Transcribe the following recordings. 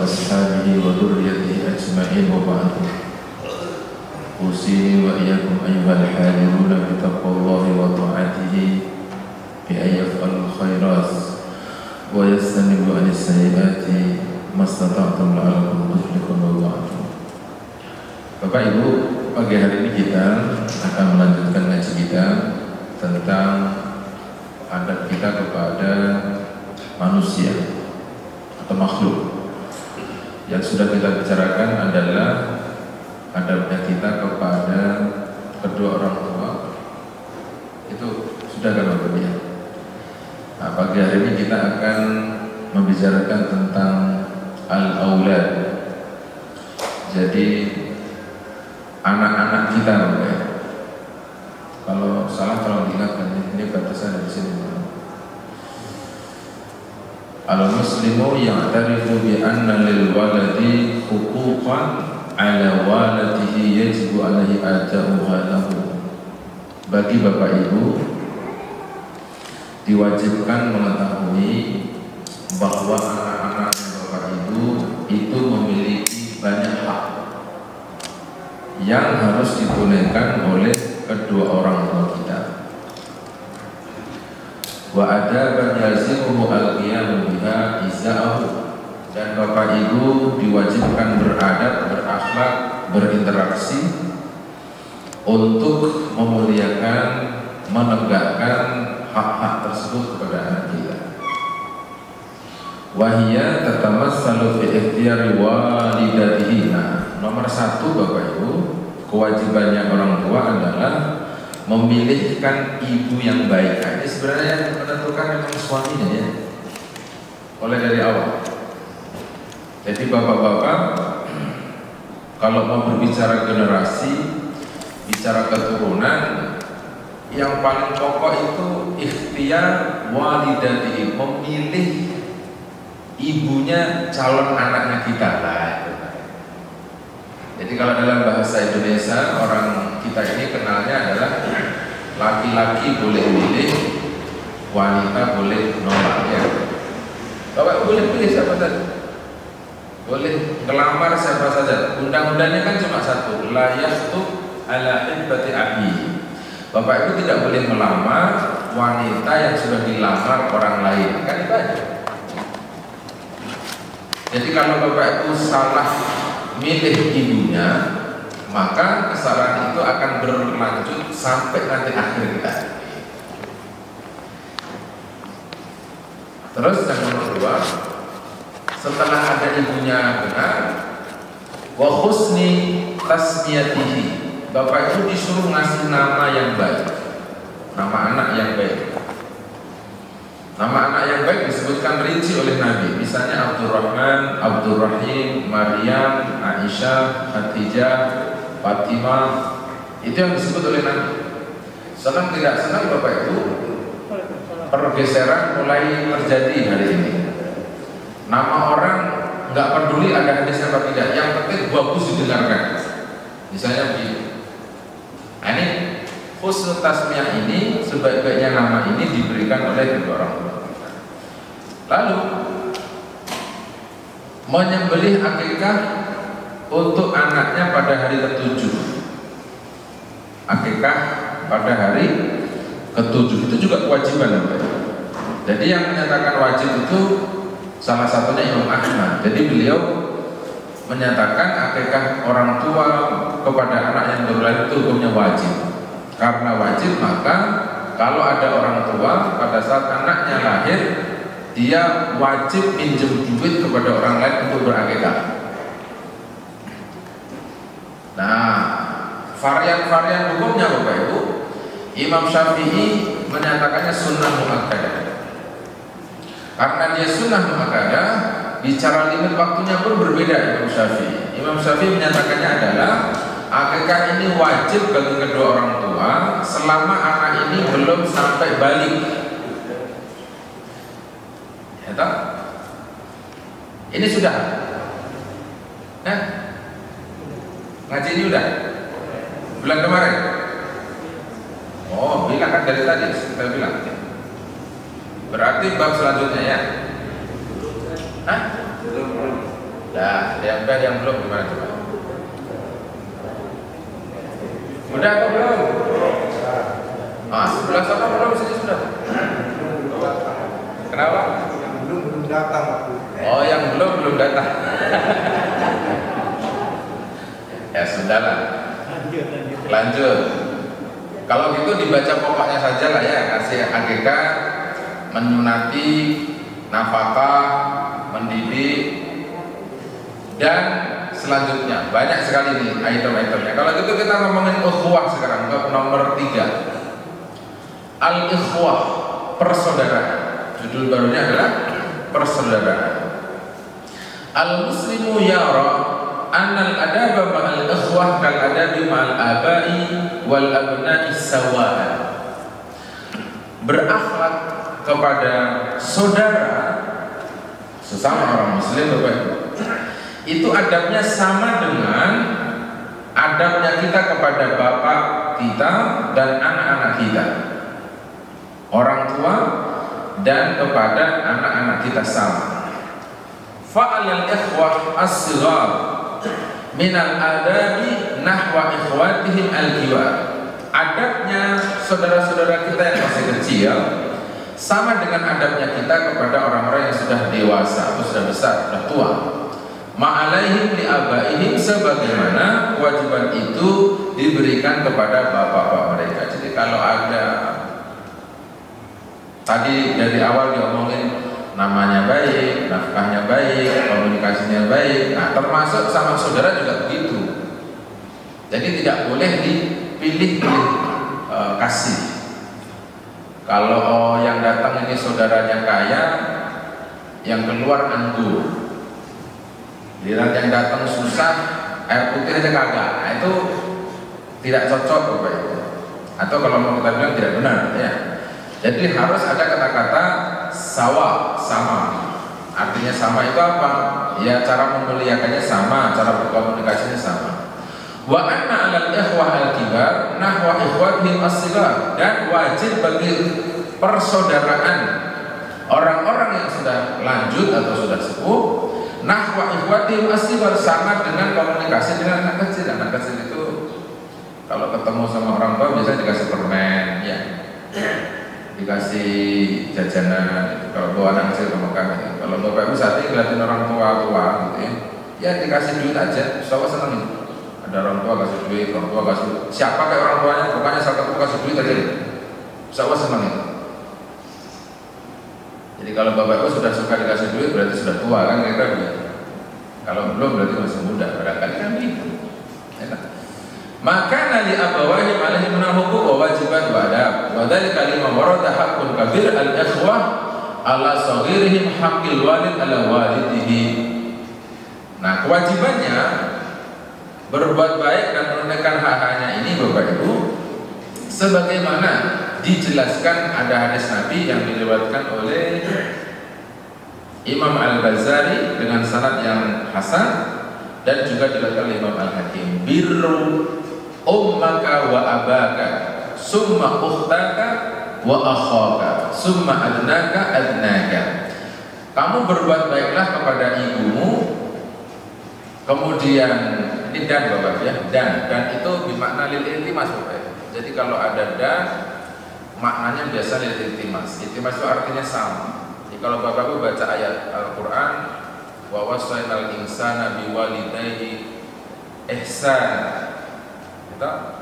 وأصحابه وذريته أجمعين وبعد أوصيني وإياكم أيها الحاضرون بتقوى الله وطاعته بأن يفعل الخيرات ويجتنب عن السيئات ما استطعتم لعلكم تفلحون وبعد. Bapak Ibu, pagi hari ini kita akan melanjutkan ngaji kita tentang adab kita kepada manusia atau makhluk. Yang sudah kita bicarakan adalah adabnya kita kepada kedua orang tua. Itu sudah kan Bapak ya? Nah, pagi hari ini kita akan membicarakan tentang al-aulad. Jadi anak-anak kita Bapak ya. Kalau salah tolong diingatkan, ini batasan dari sini. Al-muslimu ya'tarifu bi anna lil waladi huquqan ala waladihi yajibu alaihi ada'uha lahu. Bagi Bapak Ibu diwajibkan mengetahui bahwa anak-anak Bapak Ibu itu memiliki banyak hak yang harus ditunaikan oleh kedua orang tua kita. Wa adaban yazimuhu al-qiyamu biha iza'ahu, dan Bapak Ibu diwajibkan beradab, berakhlak, berinteraksi untuk memuliakan, menegakkan hak-hak tersebut kepada anak kita. Wahia tatamassalu fi ikhtiyari walidatihi. Nah, nomor satu Bapak Ibu, kewajibannya orang tua adalah memilihkan ibu yang baik. Nah, ini sebenarnya yang menentukan memang suaminya ya, oleh dari awal. Jadi bapak-bapak kalau mau berbicara generasi, bicara keturunan, yang paling pokok itu ikhtiar walidatihi, memilih ibunya calon anaknya kita lah. Jadi kalau dalam bahasa Indonesia, orang kita ini kenalnya adalah laki-laki boleh milih, wanita boleh nolak ya. Bapak boleh pilih siapa saja, boleh ngelamar siapa saja. Undang-undangnya kan cuma satu, la yakhthub ala hibbati abi. Bapak Ibu tidak boleh melamar wanita yang sudah dilamar orang lain, kan itu aja. Jadi kalau Bapak Ibu salah milih ibunya, maka kesalahan itu akan berlanjut sampai nanti akhir kita. Terus yang nomor dua, setelah ada ibunya benar, wa husni tasmiyatihi, Bapak Ibu disuruh ngasih nama yang baik, nama anak yang baik. Nama anak yang baik disebutkan rinci oleh Nabi. Misalnya Abdurrahman, Abdurrahim, Maryam, Aisyah, Khadijah, Fatimah. Itu yang disebut oleh Nabi. Senang tidak senang Bapak Ibu, pergeseran mulai terjadi hari ini. Nama orang nggak peduli ada hadis apa tidak, yang penting bagus didengarkan. Misalnya begini. Nah, ini husnul tasmiyah ini, sebaik-baiknya nama ini diberikan oleh kedua orang tua kita. Lalu menyembelih akikah untuk anaknya pada hari ke-7. Akikah pada hari ke-7 itu juga kewajiban. Jadi yang menyatakan wajib itu salah satunya Imam Ahmad. Jadi beliau menyatakan akikah orang tua kepada anak yang baru lahir itu hukumnya wajib. Karena wajib, maka kalau ada orang tua pada saat anaknya lahir, dia wajib pinjam duit kepada orang lain untuk berakikah. Nah, varian-varian hukumnya Bapak Ibu, Imam Syafi'i menyatakannya sunnah muakkadah. Karena dia sunnah muakkadah, bicara limit waktunya pun berbeda. Imam Syafi'i menyatakannya adalah akikah ini wajib bagi kedua orang tua selama anak ini belum sampai balik. Ya tak? Ini sudah. Ngaji ini udah. Bulan kemarin. Oh, bilang kan dari tadi kita bilang. Berarti bab selanjutnya ya. Hah? Nah, yang udah yang belum gimana coba? Udah apa belum? Ah, sebelah sana belum, sini sudah. Kenapa? Yang belum datang waktu. Oh, yang belum datang. Ya sudahlah. Lanjut. Kalau gitu dibaca pokoknya saja lah ya, kasih hakikat, menyunati, nafkah, mendidik, dan selanjutnya banyak sekali nih item-itemnya. Kalau gitu kita ngomongin ukhuwah sekarang, nomor 3. Al-ikhwah, persaudaraan. Judul barunya adalah persaudaraan. Al-muslimu yara annal adaba ma'al ikhwah kal adabi ma'al abai wal abna'i sawa'an. Berakhlak kepada saudara sesama orang muslim itu adabnya sama dengan adabnya kita kepada bapak kita dan anak-anak kita, orang tua, dan kepada anak-anak kita sama. Fa'alal ikhwah as-sighar minal adabi nahwa ikhwatihim al-kibar. Adabnya saudara-saudara kita yang masih kecil sama dengan adabnya kita kepada orang-orang yang sudah dewasa atau sudah besar, sudah tua. Ma'alaihim li abaihim, sebagaimana kewajiban itu diberikan kepada bapak-bapak mereka. Jadi kalau ada, tadi dari awal diomongin namanya baik, nafkahnya baik, komunikasinya baik. Nah, termasuk sama saudara juga begitu. Jadi tidak boleh dipilih-pilih kasih. Kalau yang datang ini saudaranya kaya, yang keluar anggur. Giliran yang datang susah, air putih aja kagak. Nah, itu tidak cocok Bapak Ibu. Atau kalau mau kita bilang tidak benar ya. Jadi harus ada kata-kata sawa, sama. Artinya sama itu apa? Ya cara memuliakannya sama, cara berkomunikasinya sama. Wa anna 'alal ikhwah al-kibar nahwa ikhwatihim as-sighar, dan wajib bagi persaudaraan orang-orang yang sudah lanjut atau sudah sepuh nahwa ikhwatihim as-sighar, sama dengan komunikasi dengan anak kecil. Anak kecil itu kalau ketemu sama orang tua biasanya dikasih permen ya, dikasih jajanan. Kalau bawa anak kecil ke Mekah ya. Kalau Bapak Ibu saat ini ngeliatin orang tua gitu ya dikasih duit aja, insya Allah seneng. Ada orang tua kasih duit, orang tua kasih, siapa kayak orang tuanya, pokoknya saat ketemu kasih duit aja, insya Allah seneng. Jadi kalau Bapak Ibu sudah suka dikasih duit berarti sudah tua kan kira-kira. Kalau belum berarti masih muda, barangkali kan gitu. Enak. Maka nali abawahim alaihi menahuku wa wajibat wa adab. Wa dzalika lima warada haqqun kabir al-ikhwah ala saghirihim haqqil walid ala walidihi. Nah, kewajibannya berbuat baik dan menunaikan hak-haknya ini Bapak Ibu sebagaimana dijelaskan ada hadis Nabi yang diriwayatkan oleh Imam Al-Ghazali dengan sanad yang hasan dan juga diriwayatkan oleh Imam Al-Hakim. Birru ummaka wa abaka summa ukhtaka wa akhaka summa adnaka adnaka. Kamu berbuat baiklah kepada ibumu, kemudian ini dan Bapak ya, dan itu bermakna lil iltimas Bapak. Jadi kalau ada dan maknanya biasa lil iltimas. Iltimas itu artinya sama. Jadi kalau Bapak Ibu baca ayat Al-Qur'an wa wasainal insana biwalidayhi ihsan, kita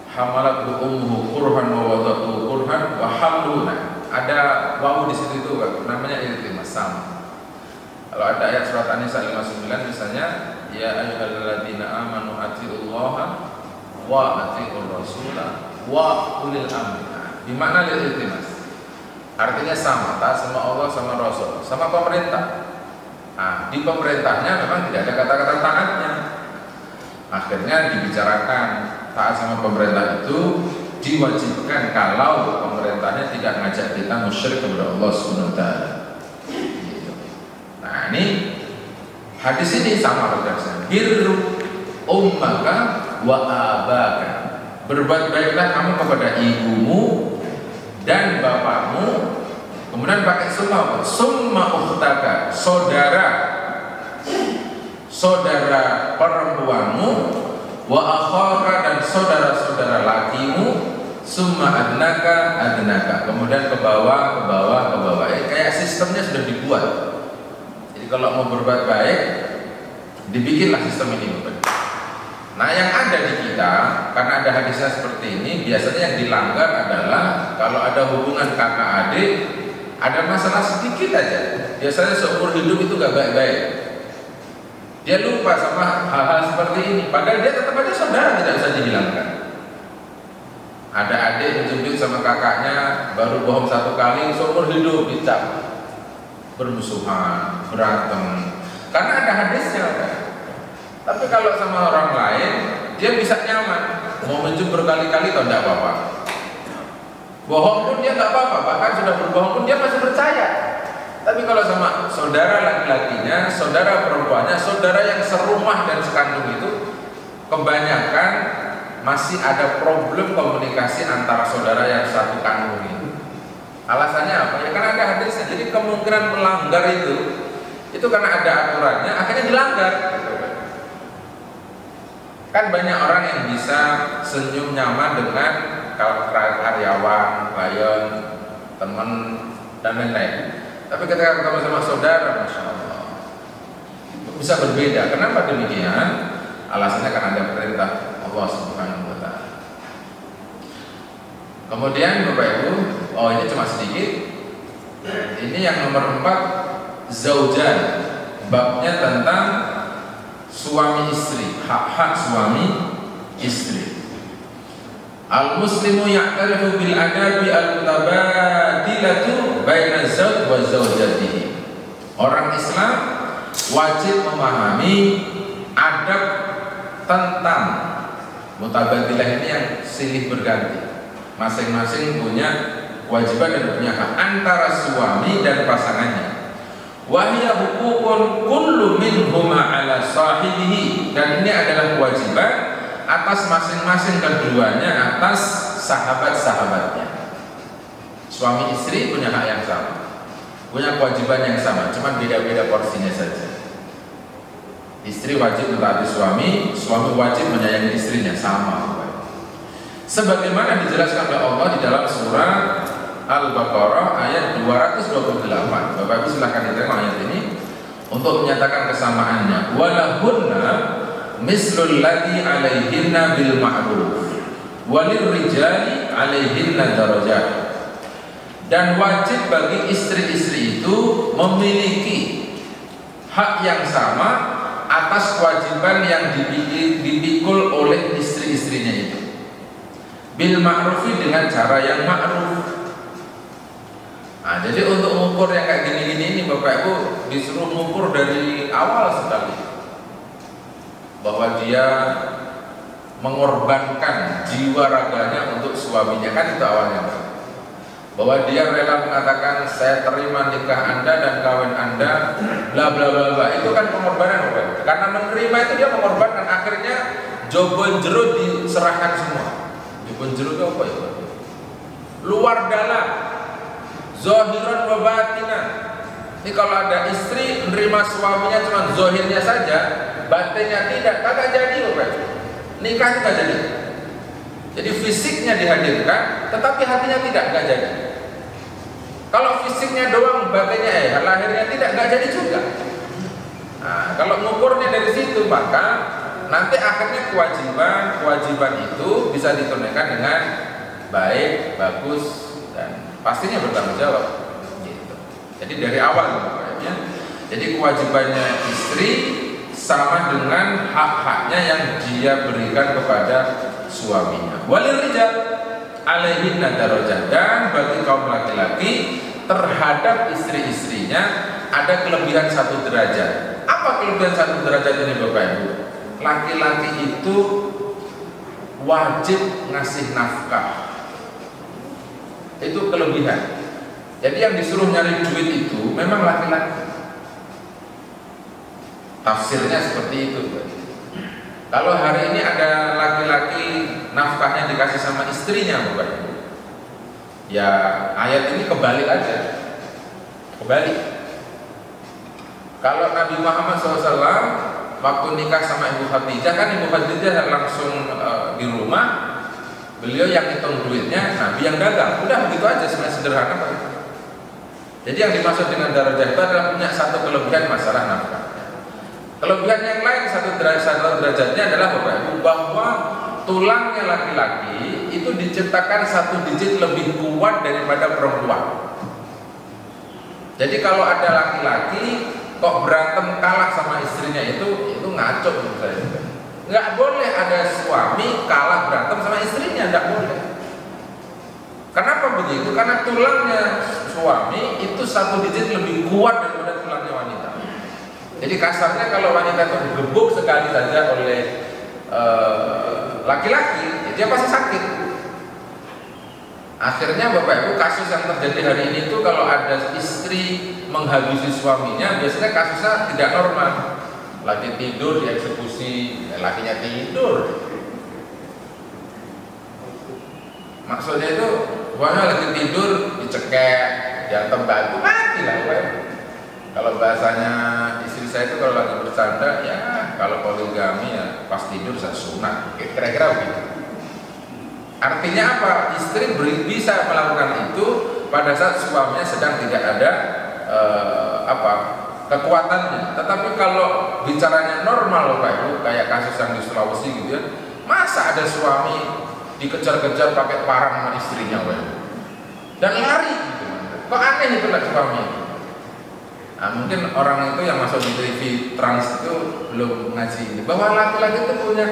hamalat ummuhu kurhan wa wada'tu kurhan wa hamluna, ada wawu di situ itu namanya iltimas sama. Kalau ada ayat surat An-Nisa 59 misalnya, ya ayyuhalladzina amanu atiullaha wa atiur rasula wa ulil amri. Di mana lil iltimas? Artinya sama, taat sama Allah sama Rasul, sama pemerintah. Nah, di pemerintahnya memang tidak ada kata-kata taatnya. Akhirnya dibicarakan taat sama pemerintah itu diwajibkan kalau pemerintahnya tidak ngajak kita musyrik kepada Allah Subhanahu wa taala. Nah, ini hadis ini sama tegasnya. Birru ummaka wa abaka. Berbuat baiklah kamu kepada ibumu dan bapakmu. Kemudian pakai summa ukhtaka, saudara. saudara perempuanmu, wa akhaka dan saudara-saudara lakimu, summa adnaka, kemudian ke bawah. Kayak sistemnya sudah dibuat. Jadi kalau mau berbuat baik, dibikinlah sistem ini. Nah, yang ada di kita, karena ada hadisnya seperti ini, biasanya yang dilanggar adalah kalau ada hubungan kakak adik, ada masalah sedikit aja. Biasanya seumur hidup itu gak baik-baik. Dia lupa sama hal-hal seperti ini, padahal dia tetap aja saudara, tidak bisa dihilangkan. Ada adik mencubit sama kakaknya, baru bohong 1 kali, seumur hidup dicap, bermusuhan, berantem. Karena ada hadisnya. Tapi kalau sama orang lain, dia bisa nyaman. Mau mencium berkali-kali atau tidak apa-apa. Bohong pun dia nggak apa-apa, bahkan sudah berbohong pun dia masih percaya. Tapi kalau sama saudara laki-lakinya, saudara perempuannya, saudara yang serumah dan sekandung itu, kebanyakan masih ada problem komunikasi antara saudara yang satu kandung itu. Alasannya apa? Ya karena ada hadisnya. Jadi kemungkinan melanggar itu karena ada aturannya, akhirnya dilanggar. Kan banyak orang yang bisa senyum nyaman dengan karyawan, klien, teman, dan lain-lain. Tapi ketika ketemu sama saudara, Masya Allah, bisa berbeda. Kenapa demikian? Alasannya karena ada perintah Allah Subhanahu wa Ta'ala. Kemudian Bapak Ibu, ini cuma sedikit. Ini yang nomor 4, zaujan. Babnya tentang suami istri, hak-hak suami istri. Al-muslimu ya'tarifu bil adabi al-mutabadilatu baina zawj wa zawjatihi. Orang Islam wajib memahami adab tentang mutabadilah ini yang silih berganti. Masing-masing punya kewajiban dan punya hak antara suami dan pasangannya. Wahya hukukun kullu minhuma ala sahibihi, dan ini adalah kewajiban atas masing-masing keduanya atas sahabat-sahabatnya. Suami istri punya hak yang sama, punya kewajiban yang sama, cuma beda-beda porsinya saja. Istri wajib mentaati suami, suami wajib menyayangi istrinya, sama. Sebagaimana dijelaskan oleh Allah di dalam surah Al-Baqarah ayat 228. Bapak Ibu silahkan diterima ayat ini untuk menyatakan kesamaannya. Walahunna mislul ladzi alaihinna bil ma'ruf walir rijali alaihinna darajat. Dan wajib bagi istri-istri itu memiliki hak yang sama atas kewajiban yang dipikul oleh istri-istrinya itu. Bil ma'rufi, dengan cara yang ma'ruf. Nah, jadi untuk mengukur yang kayak gini-gini ini Bapak Ibu disuruh mengukur dari awal sekali, bahwa dia mengorbankan jiwa raganya untuk suaminya, kan itu awalnya, bahwa dia rela mengatakan saya terima nikah Anda dan kawin Anda, bla bla bla bla. Itu kan pengorbanan, Bapak Ibu. Karena menerima itu dia mengorbankan, akhirnya jobon jero diserahkan semua. Jobon jero itu apa ya? Luar dalam, zahiran wa batinan. Ini kalau ada istri menerima suaminya cuma zahirnya saja, batinnya tidak, kagak jadi, Bapak. Nikah tidak jadi. Jadi fisiknya dihadirkan, tetapi hatinya tidak, gak jadi. Kalau fisiknya doang, batinnya lahirnya tidak, gak jadi juga. Nah, kalau mengukurnya dari situ, maka nanti akhirnya kewajiban itu bisa ditunaikan dengan baik, bagus, dan pastinya bertanggung jawab. Gitu. Jadi dari awal, ya. Jadi kewajibannya istri sama dengan hak-haknya yang dia berikan kepada suaminya. Walil rijal alaihinna darajat, dan bagi kaum laki-laki terhadap istri-istrinya ada kelebihan 1 derajat. Apa kelebihan 1 derajat ini Bapak Ibu? Laki-laki itu wajib ngasih nafkah. Itu kelebihan. Jadi yang disuruh nyari duit itu memang laki-laki. Tafsirnya seperti itu. Kalau hari ini ada laki-laki nafkahnya dikasih sama istrinya, Bapak Ibu, ya ayat ini kebalik aja. Kebalik. Kalau Nabi Muhammad SAW waktu nikah sama Ibu Khadijah kan Ibu Khadijah langsung di rumah, beliau yang hitung duitnya, Nabi yang dagang. Udah begitu aja, sebenarnya sederhana Pak. Jadi yang dimaksud dengan darajah itu adalah punya satu kelebihan masalah nafkah. Kelebihan yang lain satu derajatnya adalah Bapak Ibu, bahwa tulangnya laki-laki itu diciptakan satu digit lebih kuat daripada perempuan. Jadi kalau ada laki-laki kok berantem kalah sama istrinya itu ngaco menurut saya. Nggak boleh ada suami kalah berantem sama istrinya, nggak boleh. Kenapa begitu? Karena tulangnya suami itu satu digit lebih kuat daripada tulangnya wanita. Jadi kasarnya kalau wanita itu digebuk sekali saja oleh laki-laki, dia pasti sakit. Akhirnya Bapak Ibu, kasus yang terjadi hari ini tuh kalau ada istri menghabisi suaminya, biasanya kasusnya tidak normal. Lagi tidur dieksekusi, lakinya tidur. Maksudnya itu, suaminya lagi tidur dicekek, diantem batu, mati lah Bapak Ibu. Kalau bahasanya istri saya itu kalau lagi bercanda, ya kalau poligami ya pas tidur saya sunat, kira-kira begitu. Artinya apa? Istri bisa melakukan itu pada saat suaminya sedang tidak ada kekuatannya. Tetapi kalau bicaranya normal Bapak Ibu, kayak kasus yang di Sulawesi gitu ya, masa ada suami dikejar-kejar pakai parang sama istrinya Bapak Ibu, dan lari gitu. Kok aneh itu lah suami. Nah, mungkin orang itu yang masuk di TV Trans itu belum ngaji ini, bahwa laki-laki itu punya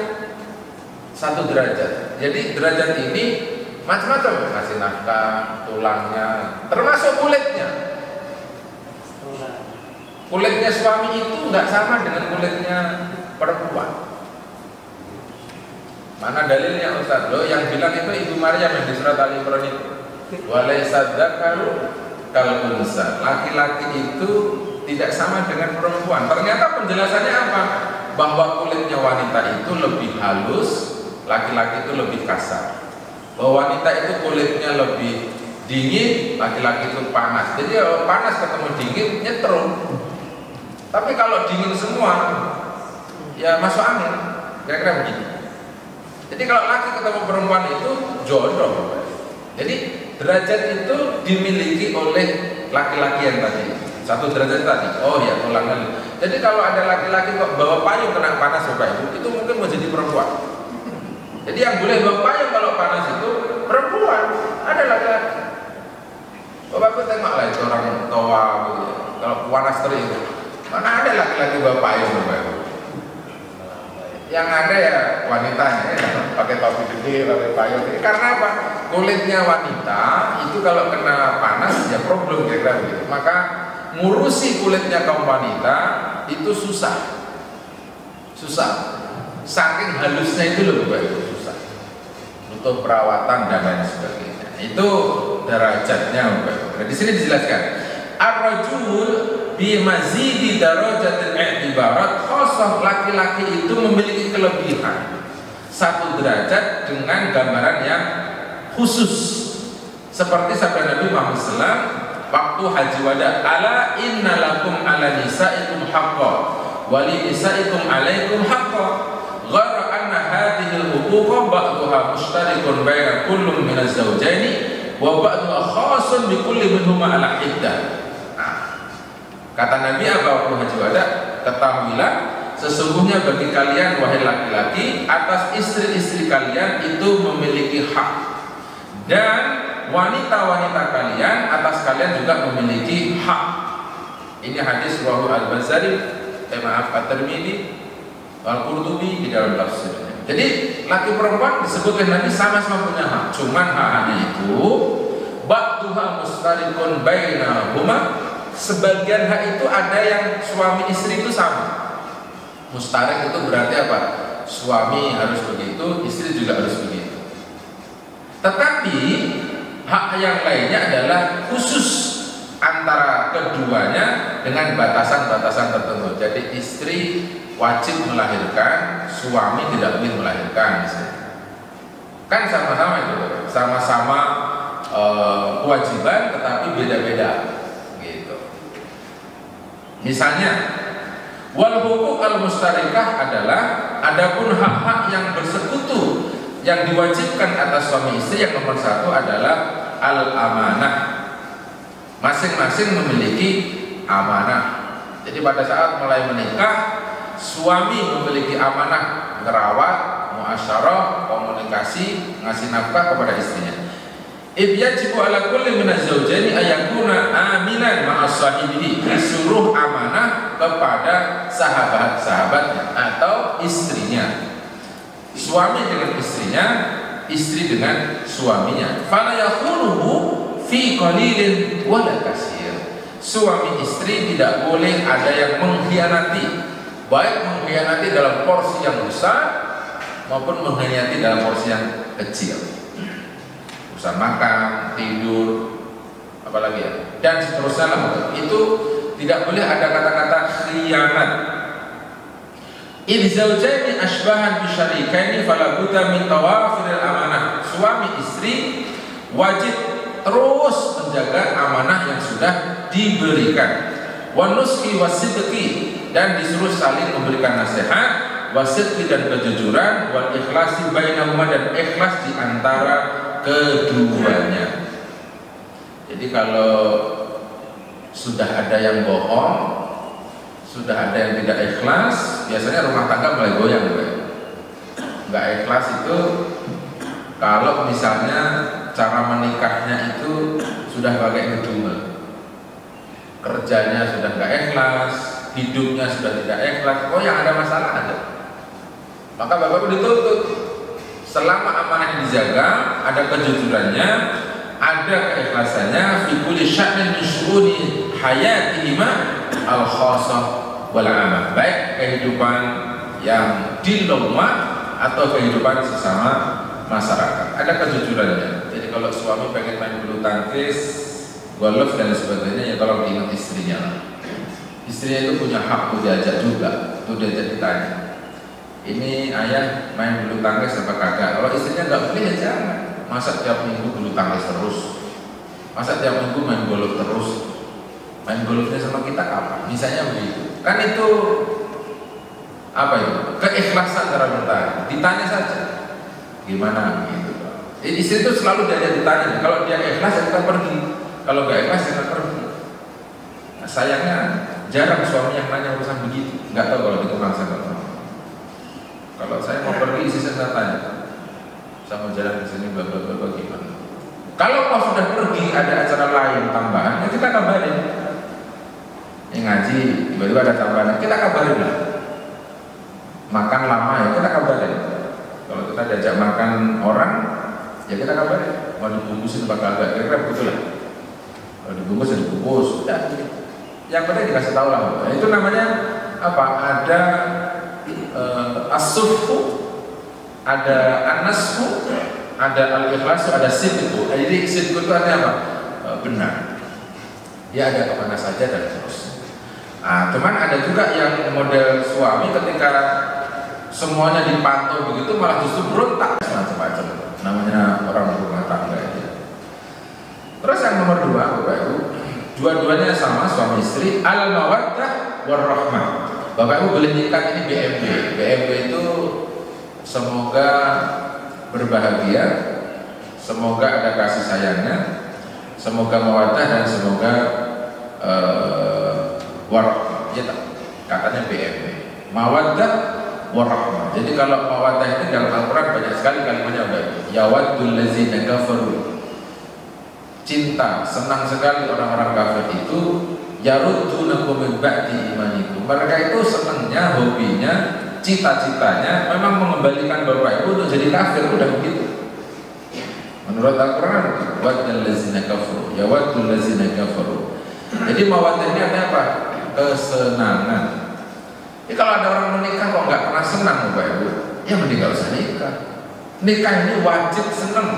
satu derajat. Jadi derajat ini macam-macam, kasih nafkah, tulangnya, termasuk kulitnya. Kulitnya suami itu nggak sama dengan kulitnya perempuan. Mana dalilnya Ustaz? Loh, yang bilang itu Ibu Maryam yang di surat Ali Imran itu. Walaysa dzakaru kal unsa. Laki-laki itu tidak sama dengan perempuan. Ternyata penjelasannya apa? Bahwa kulitnya wanita itu lebih halus, laki-laki itu lebih kasar. Bahwa wanita itu kulitnya lebih dingin, laki-laki itu panas. Jadi kalau panas ketemu dingin nyetrum. Tapi kalau dingin semua, ya masuk angin. Kira-kira begini. Jadi kalau laki ketemu perempuan itu jodoh. Jadi derajat itu dimiliki oleh laki-laki yang tadi. Satu derajat tadi. Oh ya, tulangnya. Jadi kalau ada laki-laki kok bawa payung kena panas Bapak Ibu, itu mungkin mau jadi perempuan. Jadi yang boleh bawa payung kalau panas itu perempuan. Ada laki-laki. Bapak Ibu tengoklah itu orang tua gitu. Kalau panas terik itu, mana ada laki-laki bawa payung Bapak Ibu. Yang ada ya wanitanya ya, pakai topi gede, pakai payung. Karena apa? Kulitnya wanita itu kalau kena panas ya problem kira-kira begitu. Maka ngurusi kulitnya kaum wanita itu susah. Saking halusnya itu loh Bapak Ibu, susah. Butuh perawatan dan lain sebagainya. Itu derajatnya Bapak Ibu. Nah, di sini dijelaskan ar-rajul bi mazidi darajatil i'tibarat, khusus laki-laki itu memiliki kelebihan satu derajat dengan gambaran yang khusus, seperti sabda Nabi Muhammad SAW waktu haji wada, ala inna lakum ala nisaikum haqqan wa li nisaikum alaikum haqqan ghara anna hadhihi al-huquqa ba'daha mushtarikun baina kullin min az-zawjaini wa ba'daha khasun bi kulli minhuma ala iddah. Kata Nabi apa waktu haji wada? Ketahuilah sesungguhnya bagi kalian wahai laki-laki atas istri-istri kalian itu memiliki hak, dan wanita-wanita kalian atas kalian juga memiliki hak. Ini hadis rawahu Al-Bazari, At-Tirmidzi, Al-Qurtubi di dalam tafsirnya. Jadi laki perempuan disebut oleh Nabi sama-sama punya hak. Cuman haknya itu ba'duha mustarikun bainahuma. Sebagian hak itu ada yang suami istri itu sama. Mustarik itu berarti apa? Suami harus begitu, istri juga harus begitu. Tetapi hak yang lainnya adalah khusus antara keduanya dengan batasan-batasan tertentu. Jadi istri wajib melahirkan, suami tidak boleh melahirkan. Kan sama-sama itu, sama-sama kewajiban tetapi beda-beda. Misalnya Wal huquq al mustarikah adalah adapun hak-hak yang bersekutu yang diwajibkan atas suami istri. Yang nomor satu adalah al amanah. Masing-masing memiliki amanah. Jadi pada saat mulai menikah, suami memiliki amanah ngerawat, muasyarah, komunikasi, ngasih nafkah kepada istrinya. Yajibu ala kulli minaz zawjaini ayakuna aminan ma'as sahibihi. Disuruh amanah kepada sahabat-sahabatnya atau istrinya. Suami dengan istrinya, istri dengan suaminya. Fala yakhunuhu fi qalilin wala katsir. Suami istri tidak boleh ada yang mengkhianati, baik mengkhianati dalam porsi yang besar maupun mengkhianati dalam porsi yang kecil. Urusan makan, tidur, apalagi ya, dan seterusnya lah. Itu tidak boleh ada kata-kata khianat. Idh zawjaini ashbahan bisyarikaini fala budda min tawafiril amanah. Suami istri wajib terus menjaga amanah yang sudah diberikan. Wa nushi wasidqi, dan disuruh saling memberikan nasihat, wasidqi dan kejujuran, wal ikhlasi bainahuma, dan ikhlas di antara keduanya. Jadi kalau sudah ada yang bohong, sudah ada yang tidak ikhlas, biasanya rumah tangga mulai goyang. Nggak ikhlas itu kalau misalnya cara menikahnya itu sudah pakai ngedumel, kerjanya sudah nggak ikhlas, hidupnya sudah tidak ikhlas. Oh, yang ada masalah ada, maka bapak dituntut selama amanahnya dijaga, ada kejujurannya, ada keikhlasannya, fi kulli sya'nin min syu'uni hayatihima al khassah wal 'amah, baik kehidupan yang di rumah atau kehidupan sesama masyarakat, ada kejujurannya. Jadi kalau suami pengen main bulu tangkis, golf dan sebagainya, ya tolong diingat istrinya lah. Istrinya itu punya hak untuk diajak juga, untuk diajak ditanya, ini ayah main bulu tangkis apa kagak? Kalau istrinya nggak boleh, ya jangan. Masa tiap minggu bulu tangkis terus? Masa tiap minggu main golf terus? Main golfnya sama kita kapan? Misalnya begitu. Kan itu apa itu? Keikhlasan cara bertanya. Ditanya saja. Gimana gitu? Istri itu selalu diajak ditanya. Kalau dia ikhlas, ya kita pergi. Kalau nggak ikhlas, ya kita pergi. Nah, sayangnya jarang suami yang nanya urusan begitu. Nggak tahu kalau di rumah saya nggak tahu. Kalau saya mau pergi, istri saya tanya, saya mau jalan ke sini, bla bla bla, gimana? Kalau kau sudah pergi, ada acara lain tambahan, ya kita kabarin. Yang ngaji, tiba-tiba ada tambahan, kita kabarin lah. Makan lama, ya kita kabarin. Kalau kita diajak makan orang, ya kita kabarin. Mau dibungkusin apa kagak? Kira-kira begitu lah. Kalau dibungkus, ya dibungkus. Ya, yang penting dikasih tahu lah. Nah, itu namanya apa? Ada as-sufhu, ada an-nasfu, ada al-ikhlasu, ada sidqu. Jadi sidqu itu artinya apa? Benar. Ya ada kemana saja dan terus. Nah, cuman ada juga yang model suami ketika semuanya dipantau begitu malah justru berontak macam-macam. Namanya orang rumah tangga ya. Terus yang nomor dua, Bapak Ibu, dua-duanya sama, suami istri, al-mawaddah war-rahmah. Bapak Ibu boleh nyikat ini BMB. BMB itu semoga berbahagia, semoga ada kasih sayangnya, semoga mawaddah, dan semoga warahmah. Ya tak? Katanya BMB. Mawaddah warahmah. Jadi kalau mawaddah ini dalam Al-Quran banyak sekali kalimatnya. Yawaddul ladzina kafaru. Cinta, senang sekali orang-orang kafir itu. Yaruddunakum min ba'di imanikum. Mereka itu senangnya, hobinya, cita-citanya memang mengembalikan Bapak Ibu untuk jadi kafir. Udah begitu. Menurut Al-Quran, waddal ladzina kafaru, yawaddul ladzina kafaru. Jadi mawaddah ini artinya apa? Kesenangan. Jadi kalau ada orang menikah kok nggak pernah senang, Bapak Ibu, ya mending nggak usah nikah. Nikah ini wajib senang.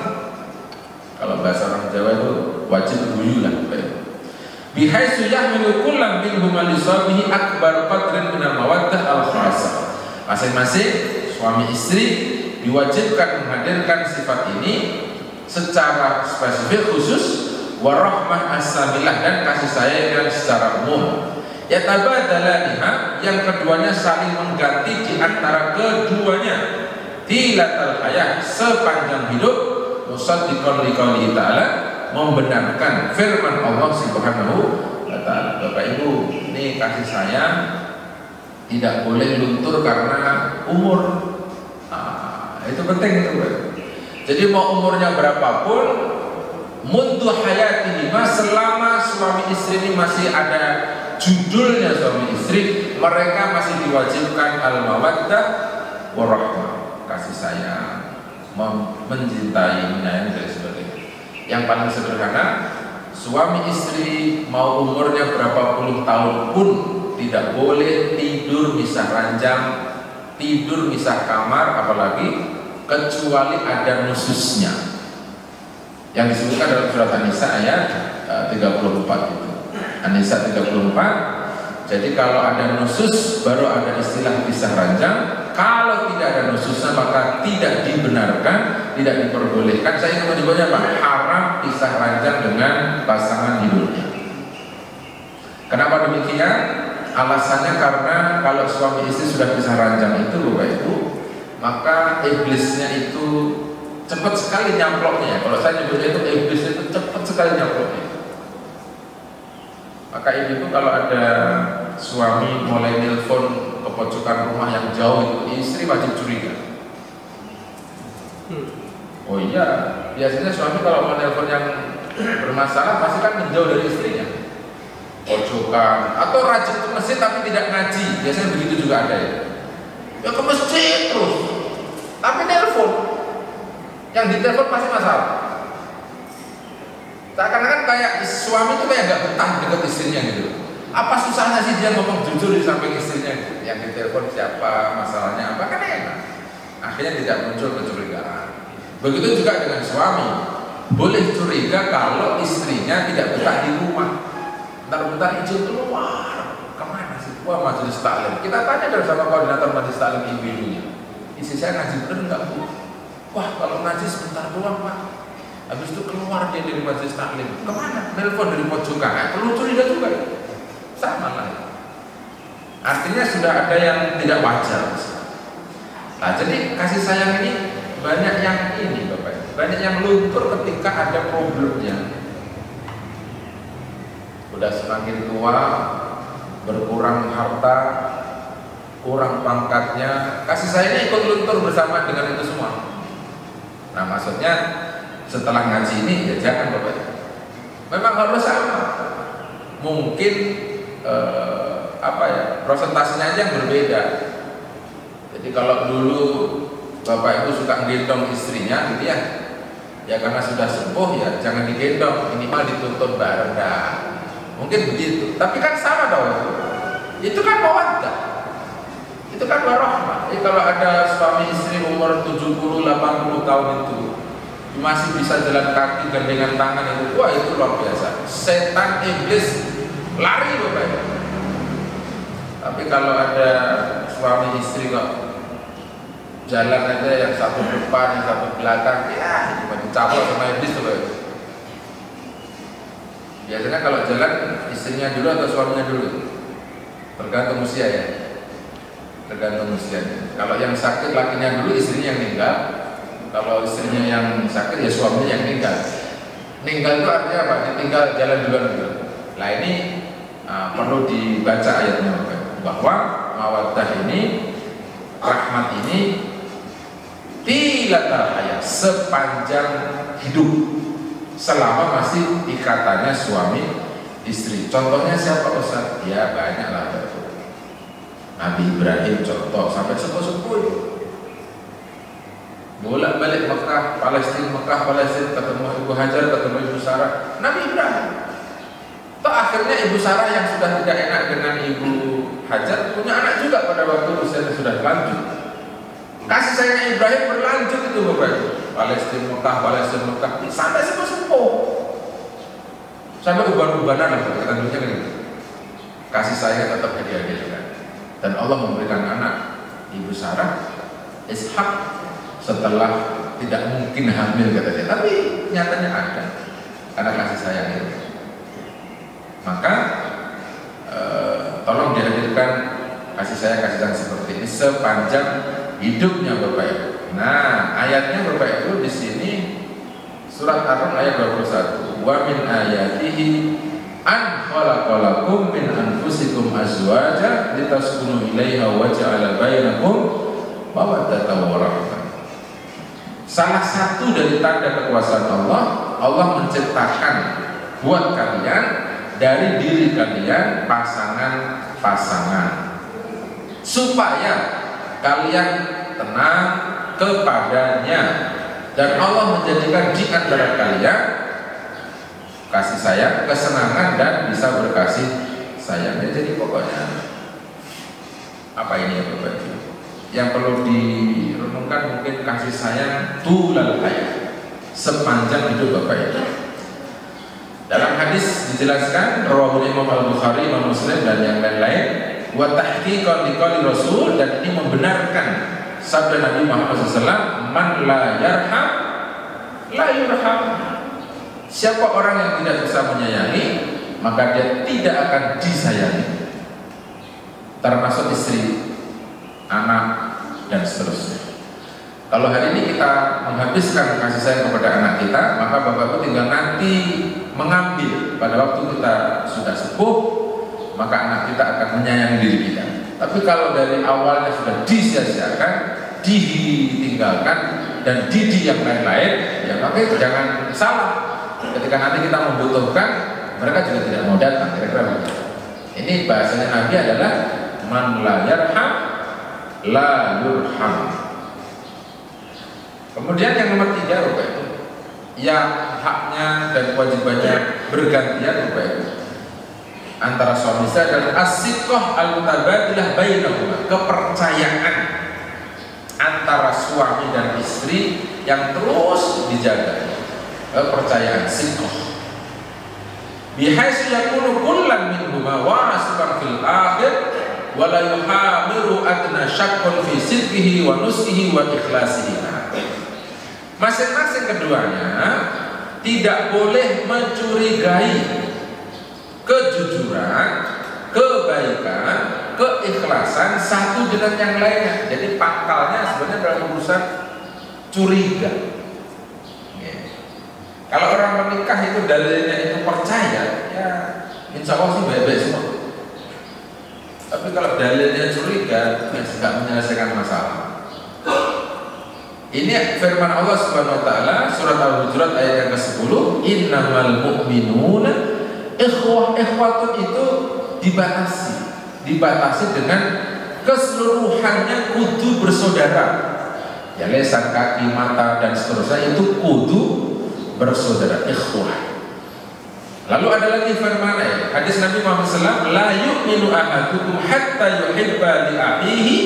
Kalau bahasa orang Jawa itu wajib guyu lah, Bapak Ibu. Bihaitsu yahmilu kullam minhum li sahibihi akbar qadrin min al-mawaddah al-khassah. Masing-masing suami istri diwajibkan menghadirkan sifat ini secara spesifik khusus, warahmah as-samilah, dan kasih sayang yang secara umum. yatabadalaniha, yang keduanya saling mengganti di antara keduanya, tilatal hayah, sepanjang hidup, musaddiqan liqouli ta'ala, membenarkan firman Allah Subhanahu wa ta'ala. Bapak Ibu, ini kasih sayang tidak boleh luntur karena umur. Itu penting itu, Pak. Jadi mau umurnya berapapun, mundu hayati, selama suami istri ini masih ada judulnya suami istri, mereka masih diwajibkan al-mawaddah warahmah, kasih sayang, mencintai, menyayangi, dan sebagainya. Yang paling sederhana, suami istri mau umurnya berapa puluh tahun pun tidak boleh tidur misah ranjang, tidur misah kamar, apalagi kecuali ada nususnya yang disebutkan dalam surat An-Nisa ayat 34 itu. An-Nisa 34. Jadi kalau ada nusus baru ada istilah pisah ranjang. Kalau tidak ada nususnya maka tidak dibenarkan, tidak diperbolehkan. Saya ingin menyebutnya apa? Haram pisah ranjang dengan pasangan hidupnya. Kenapa demikian? Alasannya karena kalau suami istri sudah pisah ranjang itu, Bapak Ibu, maka iblisnya itu cepat sekali nyamploknya. Kalau saya nyebutnya itu iblisnya itu cepat sekali nyamploknya. Maka ibu kalau ada suami mulai nelpon ke pojokan rumah yang jauh itu, istri wajib curiga. Oh iya, biasanya suami kalau mau nelpon yang bermasalah pasti kan menjauh dari istrinya, pojokan atau rajin ke masjid tapi tidak ngaji. Biasanya begitu juga ada ya. Ya ke masjid terus, tapi nelpon, yang ditelepon pasti masalah. Seakan-akan kayak suami itu kayak gak betah dekat istrinya gitu. Apa susahnya sih dia ngomong jujur di samping istrinya gitu. Yang ditelepon siapa, masalahnya apa, kan enak. Akhirnya tidak muncul kecurigaan. Begitu juga dengan suami, boleh curiga kalau istrinya tidak betah di rumah. Bentar-bentar izin keluar, kemana sih? Wah, majelis taklim. Kita tanya dari sama koordinator majelis taklim ibu-ibunya, istri saya ngaji bener nggak, Bu? Wah, kalau ngaji sebentar doang, Pak. Habis itu keluar dia dari majelis taklim. Kemana? Nelpon dari pojokan. Perlu curiga juga. Sama lah. Artinya sudah ada yang tidak wajar. Nah, jadi kasih sayang ini banyak yang ini, Bapak. Banyak yang luntur ketika ada problemnya. Udah semakin tua, berkurang harta, kurang pangkatnya, kasih sayangnya ikut luntur bersama dengan itu semua. Nah, maksudnya setelah ngaji ini ya jangan, Bapak. Memang harus sama. Mungkin prosentasenya aja yang berbeda. Jadi kalau dulu Bapak Ibu suka gendong istrinya gitu ya karena sudah sepuh ya jangan digendong, minimal dituntun bareng dah. Mungkin begitu. Tapi kan sama dong. Itu kan mawaddah. Itu kan warahmah. Jadi kalau ada suami istri umur 70-80 tahun itu masih bisa jalan kaki gandengan tangan itu, wah itu luar biasa. Setan iblis lari, Bapak Ibu. Tapi kalau ada suami istri kok jalan aja yang satu depan, yang satu belakang, ya cuma dicapok sama iblis, Bapak Ibu. Biasanya kalau jalan istrinya dulu atau suaminya dulu, tergantung usia ya. Tergantung usianya. Kalau yang sakit lakinya dulu, istrinya yang meninggal. Kalau istrinya yang sakit ya suaminya yang meninggal. Meninggal itu artinya apa? Ditinggal jalan duluan dulu. Nah ini perlu dibaca ayatnya, bahwa mawaddah ini, rahmat ini tilatal hayat, sepanjang hidup, selama masih ikatannya suami istri. Contohnya siapa, Ustaz? Ya banyak lah. Nabi Ibrahim contoh sampai sepuh-sepuh itu. Bolak-balik Mekah, Palestina, ketemu Ibu Hajar, ketemu Ibu Sarah. Nabi Ibrahim. Toh akhirnya Ibu Sarah yang sudah tidak enak dengan Ibu Hajar punya anak juga pada waktu usianya sudah lanjut. Kasih sayang Ibrahim berlanjut itu, Bapak. Palestina, Mekah, sampai sepuh-sepuh. Sampai uban-ubanan lah, kata dunia kan. Kasih sayang tetap hadiah-hadiah. Dan Allah memberikan anak Ibu Sarah, Ishak, setelah tidak mungkin hamil katanya, tapi nyatanya ada karena kasih sayang itu. Maka menunjukkan kasih sayang seperti ini sepanjang hidupnya Bapak Ibu. Nah, ayatnya Bapak Ibu di sini surat Ar-Rum ayat 21. Wa min ayatihi an khalaqalakum min anfusikum azwaja litaskunu ilaiha wa ja'ala bainakum mawaddatan wa rahmah. Salah satu dari tanda kekuasaan Allah, Allah menciptakan buat kalian dari diri kalian pasangan-pasangan supaya kalian tenang kepadanya, dan Allah menjadikan di antara kalian kasih sayang, kesenangan, dan bisa berkasih sayang. Jadi pokoknya apa ini ya Bapak Ibu? Yang perlu direnungkan mungkin kasih sayang tulal hayat, sepanjang hidup Bapak Ibu. Dalam hadis dijelaskan rawahul Imam Al-Bukhari, Imam Muslim, dan yang lain-lain, wa tahqiqan liqauli Rasul, dan ini membenarkan sabda Nabi Muhammad SAW, man la yarham la yurham. Siapa orang yang tidak bisa menyayangi, maka dia tidak akan disayangi, termasuk istri, anak, dan seterusnya. Kalau hari ini kita menghabiskan kasih sayang kepada anak kita, maka Bapak Ibu tinggal nanti mengambil pada waktu kita sudah sepuh, maka anak kita akan menyayangi diri kita. Tapi kalau dari awalnya sudah disia-siakan, ditinggalkan, dan didik yang lain-lain, ya maka itu jangan salah. Ketika nanti kita membutuhkan, mereka juga tidak mau datang. Kira-kira begitu. Ini bahasanya Nabi adalah man la yarham la yurham. Kemudian yang nomor 3 Bapak Ibu, yang haknya dan kewajibannya bergantian Bapak Ibu antara suami istri adalah as-siqah al-mutabadilah bainahuma, kepercayaan antara suami dan istri yang terus dijaga. Kepercayaan siqah bihaitsu yakunu kullan minhuma wasiqan fil akhir wa la yuhamiru adna syakkun fi sidqihi wa nusqihi wa ikhlasihi. Masing-masing keduanya tidak boleh mencurigai kejujuran, kebaikan, keikhlasan satu dengan yang lainnya. Jadi pangkalnya sebenarnya dalam urusan curiga. Kalau orang menikah itu dalilnya itu percaya, ya insya Allah sih baik-baik semua. Tapi kalau dalilnya curiga, ya tidak menyelesaikan masalah. Ini firman Allah Subhanahu wa taala surat Al-Hujurat ayat yang ke-10, innamal mu'minuna ikhwatun, itu dibatasi dengan keseluruhannya kudu bersaudara. Ya lesan, kaki, mata, dan seterusnya itu kudu bersaudara, ikhwah. Lalu ada lagi firman hadis Nabi Muhammad SAW, la yu'minu ahadukum hatta yuhibba li akhihi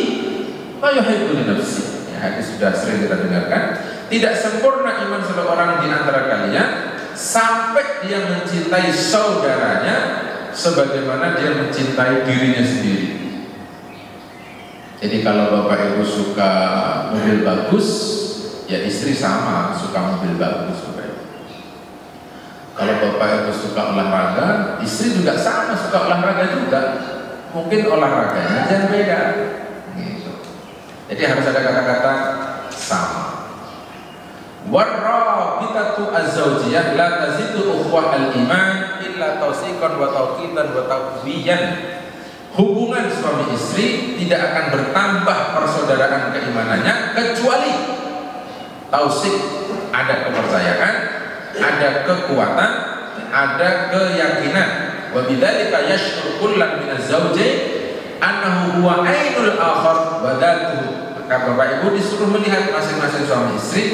ma yuhibbu li nafsihi. Hadis sudah sering kita dengarkan. Tidak sempurna iman seseorang di antara kalian sampai dia mencintai saudaranya sebagaimana dia mencintai dirinya sendiri. Jadi kalau Bapak Ibu suka mobil bagus, ya istri sama suka mobil bagus. Kalau Bapak Ibu suka olahraga, istri juga sama suka olahraga juga. Mungkin olahraganya jangan beda. Jadi harus ada kata-kata sama. Warrabitatu az-zawjiyah la tazidu ukhuwah al-iman illa tawsiqan wa tawqitan wa taqwiyan. Hubungan suami istri tidak akan bertambah persaudaraan keimanannya kecuali tausik, ada kepercayaan, ada kekuatan, ada keyakinan. Wa bidzalika yash'ur kullan min az-zawjayn annahu huwa ainul akhar wa datuhu. Maka Bapak Ibu disuruh melihat masing-masing suami istri,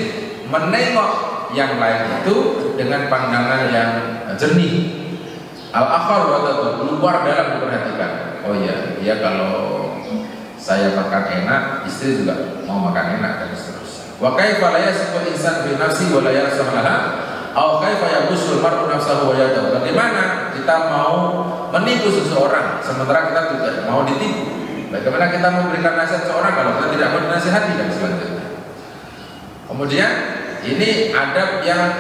menengok yang lain itu dengan pandangan yang jernih. Al-akhar wa datuhu, luar dalam diperhatikan. Oh iya, dia kalau saya makan enak, istri juga mau makan enak, dan seterusnya. Wa kaifa la yasqul insan fi nafsi wa la yarsamaha aw kaifa yabusul mar'u nafsahu wa yadahu. Bagaimana kita mau menipu seseorang sementara kita tidak mau ditipu? Bagaimana kita memberikan nasihat seorang kalau kita tidak mau dinasihati, dan selanjutnya. Kemudian ini adab yang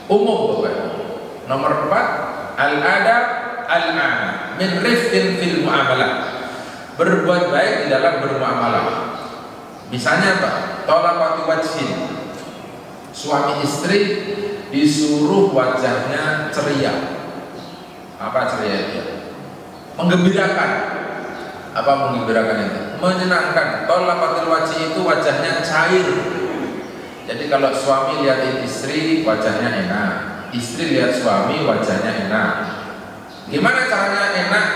umum Bapak. Nomor 4, al-adab al-'am min rifqin fil muamalah. berbuat baik di dalam bermuamalah. Misalnya apa? Tolaqati wajhin. Suami istri disuruh wajahnya ceria. Apa ceria itu? Menggembirakan. Apa menggembirakan itu? Menyenangkan. Tolaqatil wajhi itu wajahnya cair. Jadi kalau suami lihatin istri wajahnya enak, istri lihat suami wajahnya enak. Gimana caranya enak?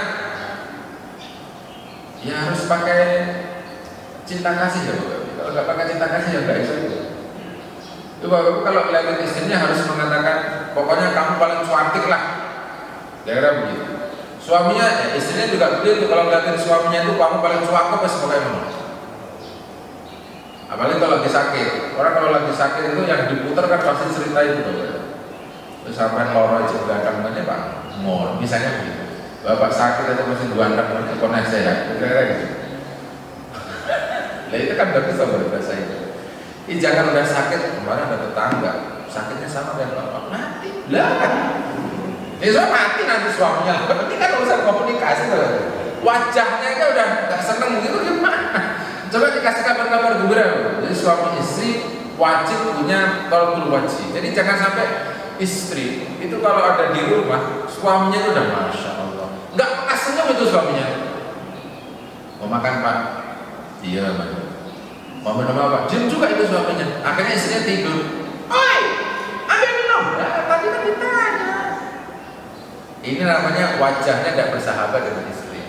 Ya harus pakai cinta kasih ya Bapak. Kalau nggak pakai cinta kasih ya nggak bisa. Bapak kalau lihatin istrinya harus mengatakan pokoknya kamu paling cantik lah. Kira-kira begitu. Suaminya, istrinya juga begitu. Kalau lihatin suaminya itu kamu paling cakep ya sebagainya. Apalagi kalau lagi sakit. Orang kalau lagi sakit itu yang diputar kan pasti cerita itu Bapak. Terus sampai loro juga kan Pak. Mall, misalnya begitu. Bapak sakit aja masih duandang koneksi ya, kira-kira gitu. Lah itu kan bagus sama bahasa itu. Ini jangan udah sakit, kemarin ada tetangga sakitnya sama dengan bapak mati, lah kan? Ini soal mati nanti suaminya. Ini kan urusan komunikasi tuh. Wajahnya aja udah nggak seneng gitu gimana? Coba dikasih kabar-kabar gembira. Jadi suami istri wajib punya tolakul wajhi. Jadi jangan sampai istri itu kalau ada di rumah suaminya itu udah masya Allah nggak pernah senyum itu suaminya. Mau makan Pak? Iya Pak. Mau minum apa? Diam juga itu suaminya. Akhirnya istrinya tidur. Oi, ambil minum. Nah, tadi kan ditanya. Ini namanya wajahnya tidak bersahabat dengan istri.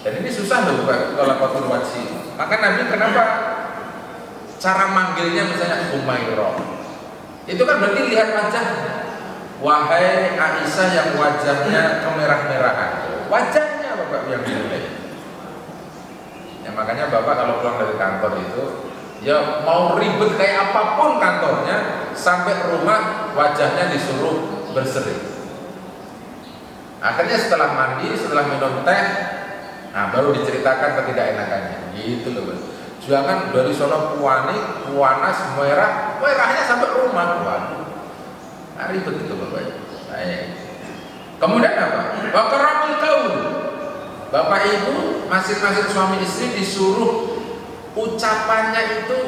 Dan ini susah loh Pak kalau kotor wajhi. Maka Nabi kenapa cara manggilnya misalnya Umairah? Itu kan berarti lihat wajahnya. Wahai Aisyah yang wajahnya kemerah-merahan. Wajahnya Bapak yang dilihat. Ya makanya Bapak kalau pulang dari kantor itu ya mau ribet kayak apapun kantornya, sampai rumah wajahnya disuruh berseri. Akhirnya setelah mandi, setelah minum teh, nah baru diceritakan ketidakenakannya. Gitu loh Bang. Jangan dari sono puanas, merahnya sampai rumah. Waduh, nah, ribet itu Bapak. Baik. Kemudian apa? Wakaramul kaul. Bapak Ibu, masing-masing suami istri disuruh ucapannya itu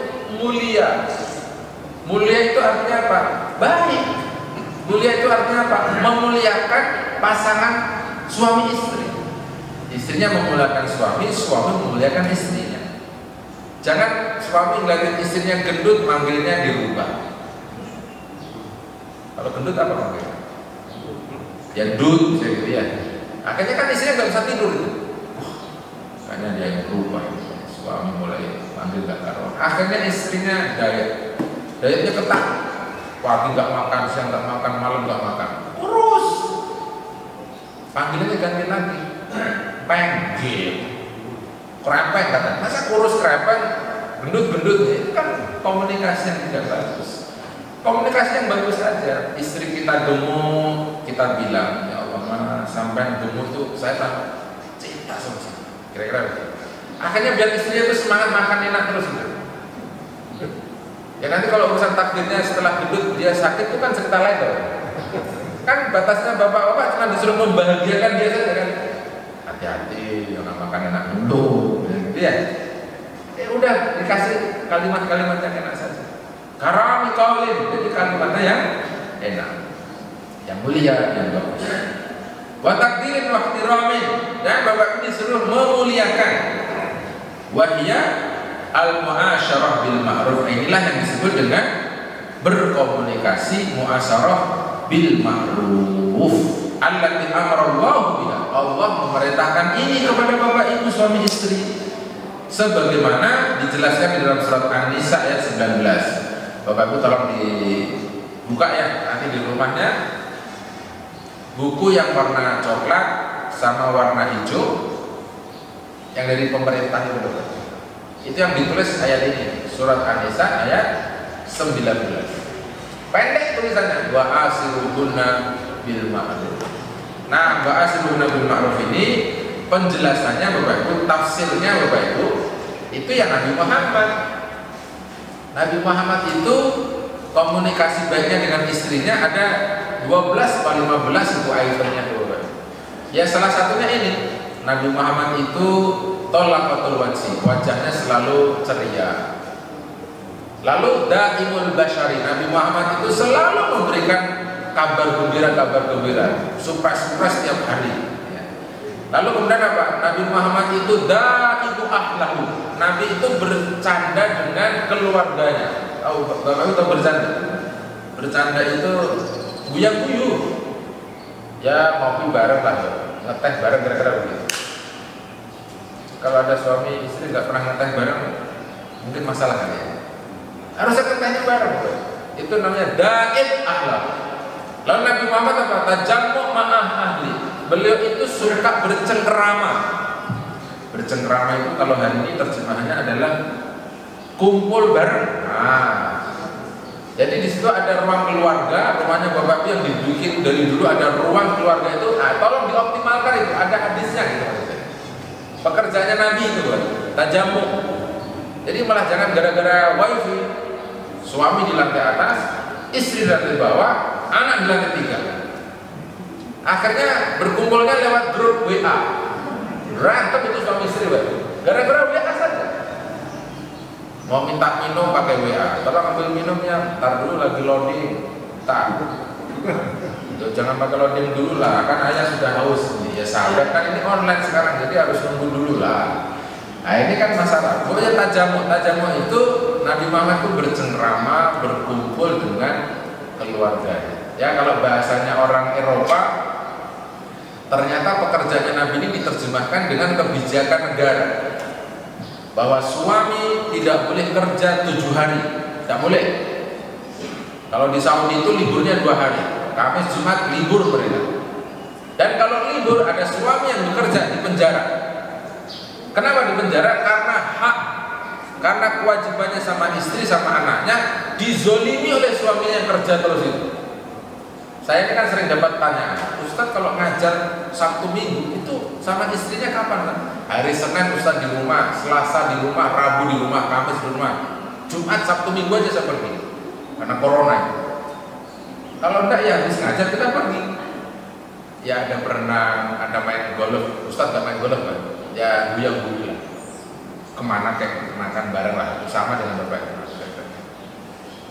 mulia. Mulia itu artinya apa? Baik. Mulia itu artinya apa? Memuliakan pasangan suami istri. Istrinya memuliakan suami, suami memuliakan istrinya. Jangan suami ngeliatin istrinya gendut, manggilnya dirubah. Kalau gendut apa manggilnya? Ya dut, bisa gitu ya. Akhirnya kan istrinya nggak bisa tidur itu. Makanya dia yang berubah. Suami mulai manggil gak karuan. Akhirnya istrinya dietnya ketat. Pagi nggak makan, siang nggak makan, malam nggak makan. Kurus. Panggilannya ganti lagi. Penggil. Krepeng kata, masa kurus krepeng, gendut-gendut, itu kan komunikasi yang tidak bagus. Komunikasi yang bagus saja. Istri kita gemuk, kita bilang, ya Allah mana sampai gemuk tuh saya tak cinta sama saya. Kira-kira begitu. Akhirnya biar istrinya itu semangat makan enak terus gitu. Ya nanti kalau urusan takdirnya setelah gendut dia sakit itu kan cerita lain tuh. Kan batasnya bapak-bapak cuma disuruh membahagiakan dia saja kan. Hati-hati, jangan makan enak dulu. Ya, udah dikasih kalimat-kalimat yang enak saja. Karami kaulin, jadi kalimatnya yang enak, yang mulia, yang bagus. Wa takdirin wa ihtiramin, dan bapak ini disuruh memuliakan. Wahya al-muasyarah bil ma'ruf. Inilah yang disebut dengan berkomunikasi muasyarah bil ma'ruf. Allati amarallahu biha. Allah memerintahkan ini kepada bapak ibu suami istri. Sebagaimana dijelaskan di dalam surat An-Nisa ayat 19. Bapak ibu tolong dibuka ya nanti di rumahnya. Buku yang warna coklat sama warna hijau yang dari pemerintah itu. Itu yang ditulis ayat ini, surat An-Nisa ayat 19. Pendek tulisannya, wa asiruhunna bil ma'ruf. Nah, wa asiruhunna bil ma'ruf ini penjelasannya Bapak Ibu, tafsirnya Bapak Ibu, itu yang Nabi Muhammad. Nabi Muhammad itu komunikasi baiknya dengan istrinya ada 12 atau 15 itu itemnya Bapak. Ya salah satunya ini, Nabi Muhammad itu tolaqatul wajhi, wajahnya selalu ceria. Lalu daimul basyari, Nabi Muhammad itu selalu memberikan kabar gembira, surprise tiap hari. Lalu kemudian apa? Nabi Muhammad itu daimu ahlahu, Nabi itu bercanda dengan keluarganya. Bapak itu bercanda. Bercanda itu guyu-guyu. Ya ngopi bareng lah, ngeteh bareng kira-kira begitu. Kalau ada suami istri nggak pernah ngeteh bareng, mungkin masalah kali ya. Harusnya ngetehnya bareng. Itu namanya daim ahlah. Lalu Nabi Muhammad apa? Tajammu ma'ah ahli. Beliau itu suka bercengkrama. Bercengkrama itu kalau hari ini terjemahannya adalah kumpul bareng. Jadi di situ ada ruang keluarga, rumahnya Bapak yang dibikin dari dulu ada ruang keluarga itu. Tolong dioptimalkan itu, ada hadisnya gitu. Pekerjaannya Nabi itu, tajamu. Jadi malah jangan gara-gara wifi, suami di lantai atas, istri di lantai bawah, anak di lantai 3. Akhirnya berkumpulnya lewat grup WA. Berantem itu suami istri, gara-gara WA saja. Mau minta minum pakai WA, tolong ambil minumnya, ntar dulu lagi loading. Jangan pakai loading dulu lah, kan ayah sudah haus. Ya sahabat, kan ini online sekarang, jadi harus nunggu dulu lah. Nah ini kan masalah. Pokoknya tajamu itu Nabi Muhammad itu bercengkrama, berkumpul dengan keluarga. Ya kalau bahasanya orang Eropa, ternyata pekerjaannya Nabi ini diterjemahkan dengan kebijakan negara. Bahwa suami tidak boleh kerja 7 hari, tidak boleh. Kalau di Saudi itu liburnya 2 hari, Kamis Jumat libur mereka. Dan kalau libur ada suami yang bekerja di penjara. Kenapa di penjara? Karena hak, karena kewajibannya sama istri sama anaknya dizolimi oleh suaminya yang kerja terus itu. Saya ini kan sering dapat tanya, Ustadz kalau ngajar Sabtu Minggu itu sama istrinya kapan kan? Hari Senin Ustadz di rumah, Selasa di rumah, Rabu di rumah, Kamis di rumah, Jumat, Sabtu Minggu aja saya pergi karena corona itu. Kalau enggak ya habis ngajar kita pergi. Ya ada berenang, ada main golf. Ustadz gak main golf kan? Ya guyang-guyang. Kemana kayak makan bareng lah, sama dengan Bapak.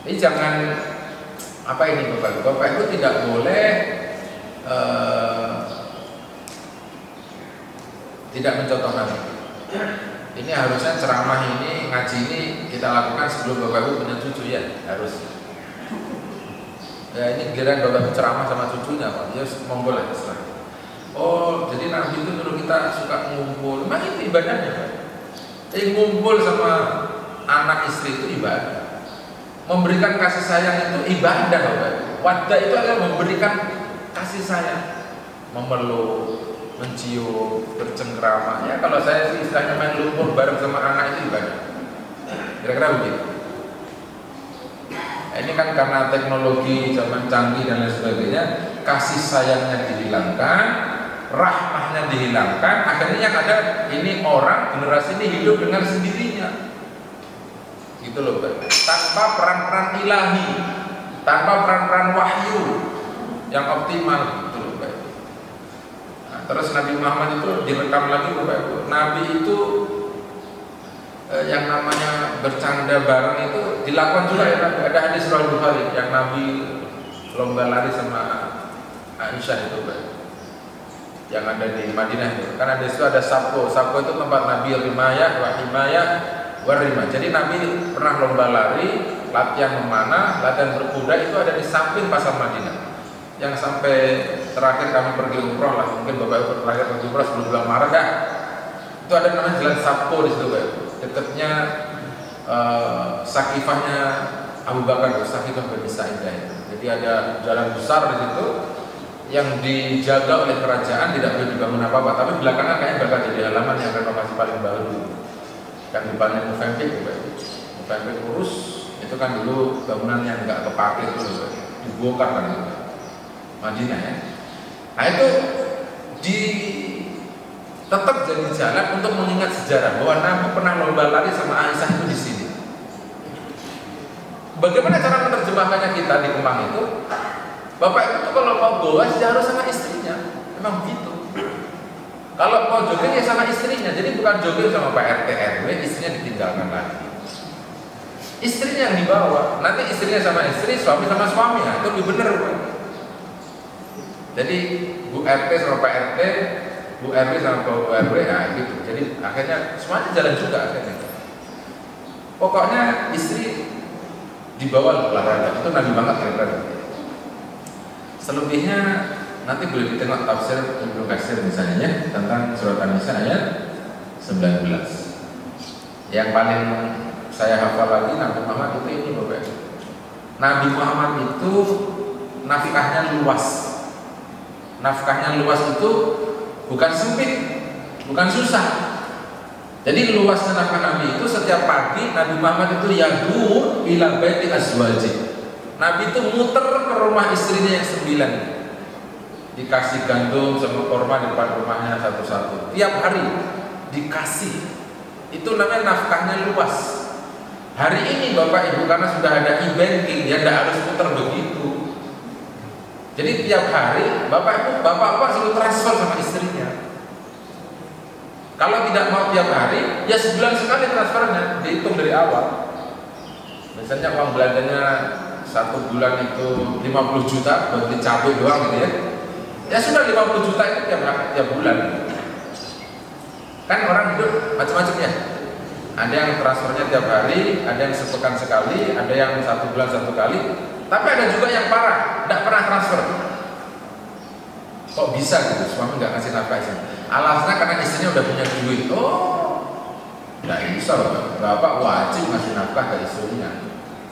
Ini jangan apa ini Bapak? Bapak itu tidak boleh tidak mencontoh Nabi. Ini harusnya ceramah ini, ngaji ini kita lakukan sebelum Bapak Ibu punya cucu ya, harus. Ya ini kira Bapak Ibu ceramah sama cucunya Pak, ya monggo lah terserah. Oh jadi Nabi itu dulu kita suka ngumpul, memang itu ibadahnya Pak. Jadi ngumpul sama anak istri itu ibadah. Memberikan kasih sayang itu ibadah Bapak. Wadah itu adalah memberikan kasih sayang, memeluk, mencium, bercengkrama. Ya kalau saya sih istilahnya main lumpur bareng sama anak itu ibadah. Kira-kira begitu. Ini kan karena teknologi zaman canggih dan lain sebagainya, kasih sayangnya dihilangkan, rahmahnya dihilangkan. Akhirnya yang ada ini orang generasi ini hidup dengan sendirinya. Gitu loh, tanpa peran-peran ilahi, tanpa peran-peran wahyu yang optimal, gitu loh, Pak. Nah, terus Nabi Muhammad itu direkam lagi, Bapak. Nabi itu yang namanya bercanda bareng itu dilakukan juga ya. Ada hadis Sahih Bukhari yang Nabi lomba lari sama Aisyah itu, Pak. Yang ada di Madinah itu. Karena di situ ada Sabko. Sabko itu tempat Nabi Rimayah, Wahimaya, Warima. Jadi Nabi pernah lomba lari, latihan memanah, latihan berkuda itu ada di samping pasar Madinah. Yang sampai terakhir kami pergi umroh lah, mungkin Bapak Ibu terakhir pergi umroh sebelum bulan Maret ya. Itu ada namanya Jalan Sabko di situ, Bapak. Dekatnya Sakifahnya Abu Bakar, Sakifah bin Sa'idah. Jadi ada jalan besar di situ yang dijaga oleh kerajaan, tidak boleh dibangun apa-apa. Tapi belakangan kayaknya bakal jadi halaman yang renovasi paling baru. Yang dibangun Mufempik, Mufempik urus itu kan dulu bangunan yang nggak kepake itu dibongkar kan itu Madinah ya. Nah itu tetap jadi jalan untuk mengingat sejarah bahwa Nabi pernah lomba lari sama Aisyah itu di sini. Bagaimana cara menerjemahkannya kita di Kemang itu? Bapak itu kalau mau goes harus sama istrinya, memang begitu. Kalau mau jogging ya sama istrinya, jadi bukan jogging sama Pak RT RW, istrinya ditinggalkan lagi. Istrinya yang dibawa, nanti istrinya sama istri, suami sama suami, nah, itu lebih benar. Jadi Bu RT sama Pak RT, Bu RW sama Bu RW, nah gitu. Jadi akhirnya semuanya jalan juga akhirnya. Pokoknya istri dibawa olahraga, itu nabi banget kira-kira. Selebihnya nanti boleh ditengok tafsir Ibnu Katsir misalnya ya, tentang surat An-Nisa ayat 19. Yang paling saya hafal lagi Nabi Muhammad itu ini Bapak. Nabi Muhammad itu nafkahnya luas. Nafkahnya luas itu bukan sempit, bukan susah. Jadi luasnya nafkah Nabi itu setiap pagi Nabi Muhammad itu yadur ila baiti azwaji. Nabi itu muter ke rumah istrinya yang 9. Dikasih gandum sama kurma di depan rumahnya satu-satu. Tiap hari dikasih. Itu namanya nafkahnya luas. Hari ini Bapak Ibu karena sudah ada e-banking, ya tidak harus putar begitu. Jadi tiap hari Bapak Ibu, Bapak selalu transfer sama istrinya. Kalau tidak mau tiap hari, ya sebulan sekali transfernya, dihitung dari awal. Misalnya uang belanjanya 1 bulan itu 50 juta buat beli cabai doang gitu ya. Ya sudah 50 juta itu tiap bulan. Kan orang hidup macam-macam ya. Ada yang transfernya tiap hari, ada yang sepekan sekali, ada yang 1 bulan 1 kali. Tapi ada juga yang parah, tidak pernah transfer. Kok bisa gitu? Suami nggak ngasih nafkah istri. Alasannya karena istrinya udah punya duit. Oh, nggak bisa loh. Bapak wajib ngasih nafkah ke istrinya.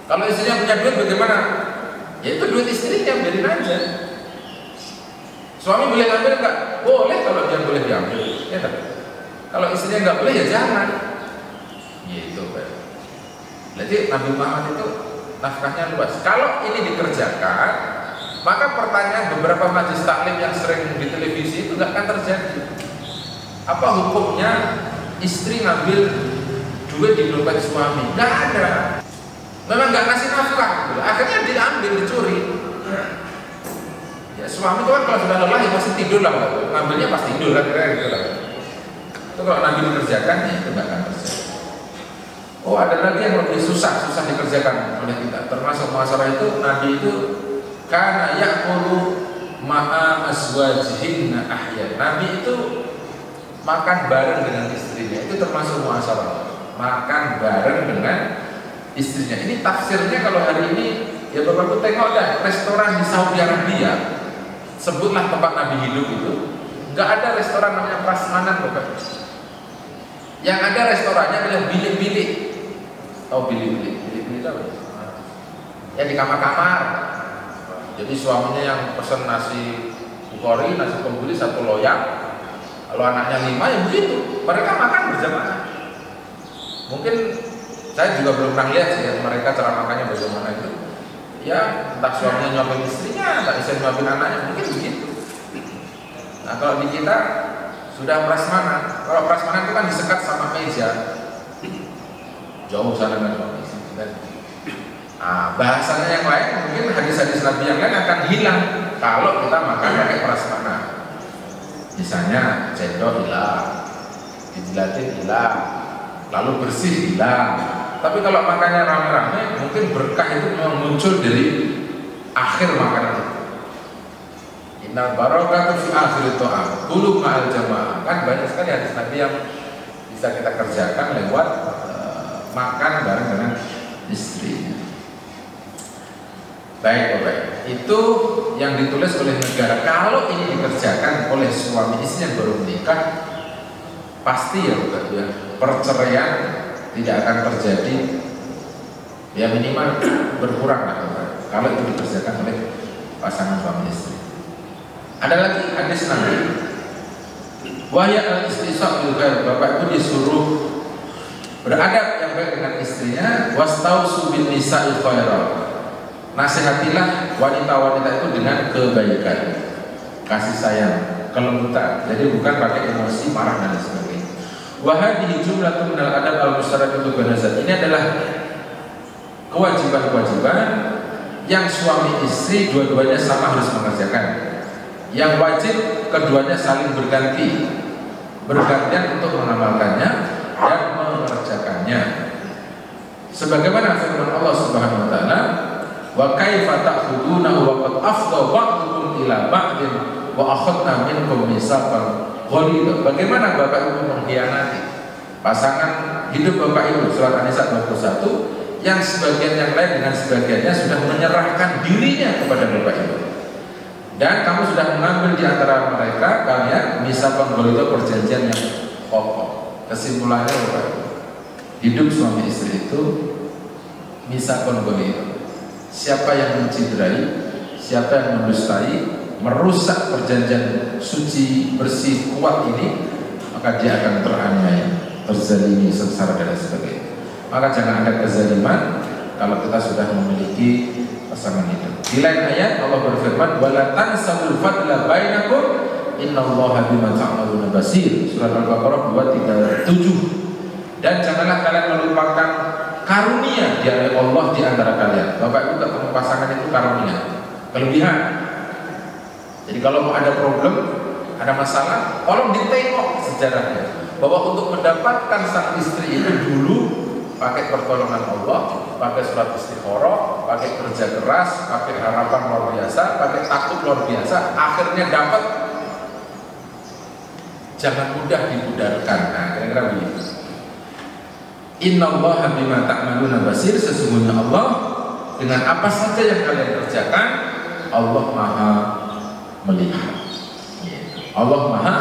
Kalau istrinya punya duit bagaimana? Ya itu duit istrinya, biarin aja. Suami boleh ngambil nggak? Boleh kalau dia boleh diambil. Ya tak? Kalau istrinya nggak boleh ya jangan. Gitu Pak. Jadi Nabi Muhammad itu nafkahnya luas. Kalau ini dikerjakan, maka pertanyaan beberapa majelis taklim yang sering di televisi itu nggak akan terjadi. Apa hukumnya istri ngambil duit di dompet suami? Nggak ada. Memang nggak ngasih nafkah. Akhirnya diambil, dicuri. Ya, suami itu kan kalau sudah lelah ya pasti tidur lah, ngambilnya pasti tidur kan, kira-kira gitu lah. Itu kalau Nabi dikerjakan ya itu nggak akan terjadi. Oh ada lagi yang lebih susah dikerjakan oleh kita, termasuk masalah itu Nabi itu karena ya'kulu ma'a azwajihinna ahya. Nabi itu makan bareng dengan istrinya, itu termasuk masalah makan bareng dengan istrinya. Ini tafsirnya kalau hari ini ya Bapak tengok dah restoran di Saudi Arabia. Sebutlah tempat Nabi hidup itu, nggak ada restoran namanya prasmanan Bapak. Yang ada restorannya adalah bilik-bilik. Tahu bilik-bilik? Bilik-bilik apa? Ya di kamar-kamar. Jadi suaminya yang pesen nasi bukhori, nasi kembuli 1 loyang. Kalau anaknya 5 ya begitu. Mereka makan berjamaah. Mungkin saya juga belum pernah lihat sih ya, mereka cara makannya bagaimana itu. Ya entah suaminya nyuapin istrinya, entah istri nyuapin anaknya, mungkin begitu. Nah kalau di kita sudah prasmanan. Kalau prasmanan itu kan disekat sama meja, jauh sana dengan suami istri. Nah, bahasanya yang lain mungkin hadis-hadis Nabi yang lain akan hilang kalau kita makan pakai prasmanan. Misalnya cendol hilang, dijilatin hilang, lalu bersih hilang. Tapi kalau makannya rame-rame, mungkin berkah itu memang muncul dari akhir makanan itu. Innal barakatu fi akhir ta'am, kulu ma'al jamaah. Kan banyak sekali hadis Nabi yang bisa kita kerjakan lewat makan bareng dengan istrinya. Baik Bapak, itu yang ditulis oleh negara. Kalau ini dikerjakan oleh suami istri yang baru menikah, pasti ya Bapak ya, perceraian tidak akan terjadi, ya minimal berkurang lah kalau itu dikerjakan oleh pasangan suami istri. Ada lagi hadis Nabi, wahya al-istisaq bil khair. Bapak itu disuruh beradab yang baik dengan istrinya, wastausu bin nisa'i khaira. Nasihatilah wanita-wanita itu dengan kebaikan, kasih sayang, kelembutan. Jadi bukan pakai emosi, marah dan sebagainya. Wahadihi jumlatun minal adab al-musyarakatu banazat. Ini adalah kewajiban-kewajiban yang suami istri dua-duanya sama harus mengerjakan. Yang wajib keduanya saling berganti. bergantian untuk mengamalkannya dan mengerjakannya. Sebagaimana firman Allah Subhanahu wa taala, "Wa kaifa ta'khudunahu wa qad afdha ba'dukum ila ba'din wa akhadna minkum mitsaqan ghalidha." Bagaimana Bapak Ibu mengkhianati pasangan hidup Bapak Ibu, surat An-Nisa 21, yang sebagian yang lain dengan sebagiannya sudah menyerahkan dirinya kepada Bapak Ibu. Dan kamu sudah mengambil di antara mereka kalian mitsaqan ghalidha, perjanjian yang kokoh. Kesimpulannya Bapak Ibu, hidup suami istri itu mitsaqan ghalidha. Siapa yang menciderai, siapa yang mendustai, merusak perjanjian suci, bersih, kuat ini, maka dia akan teraniaya, terzalimi, sengsara dan sebagainya. Maka jangan ada kezaliman kalau kita sudah memiliki pasangan hidup. Di lain ayat Allah berfirman, "Wala tansabul fadla bainakum innallaha bima ta'maluna basir." Surat Al-Baqarah 237. Dan janganlah kalian melupakan karunia dari Allah di antara kalian. Bapak Ibu ketemu pasangan itu karunia, kelebihan. Jadi kalau mau ada problem, ada masalah, tolong ditengok sejarahnya bahwa untuk mendapatkan sang istri itu dulu pakai pertolongan Allah, pakai surat istikharah, pakai kerja keras, pakai harapan luar biasa, pakai takut luar biasa, akhirnya dapat. Jangan mudah dibudarkan. Nah, kira-kira begitu. Innallaha bima ta'maluna basir. Sesungguhnya Allah dengan apa saja yang kalian kerjakan, Allah Maha melihat. Allah Maha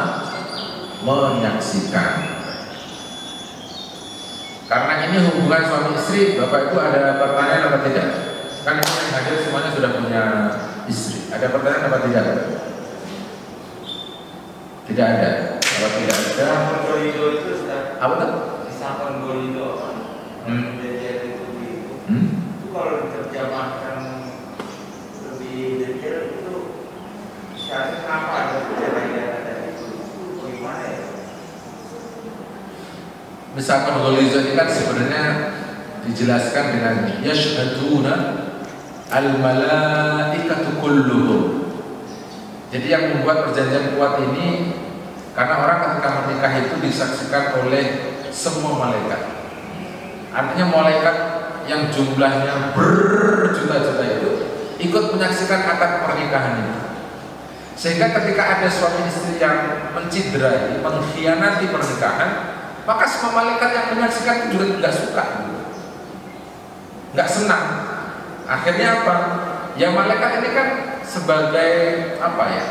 menyaksikan. Karena ini hubungan suami istri, Bapak Ibu ada pertanyaan apa tidak? Kan ini yang hadir semuanya sudah punya istri. Ada pertanyaan apa tidak? Tidak ada. Kalau tidak ada, apa tuh? Misalkan golido, jadi itu kalau diterjemahkan lebih detail itu syaratnya kenapa ada perjanjian dari itu? Bagaimana ya? Misalkan ghaliza ini kan sebenarnya dijelaskan dengan yashhaduna al-malaikatu kulluhum. Jadi yang membuat perjanjian kuat ini karena orang ketika menikah itu disaksikan oleh semua malaikat. Artinya malaikat yang jumlahnya berjuta-juta itu ikut menyaksikan akad pernikahan ini. Sehingga ketika ada suami istri yang menciderai, mengkhianati pernikahan, maka semua malaikat yang menyaksikan itu juga nggak suka, nggak senang. Akhirnya apa? Ya malaikat ini kan sebagai apa ya?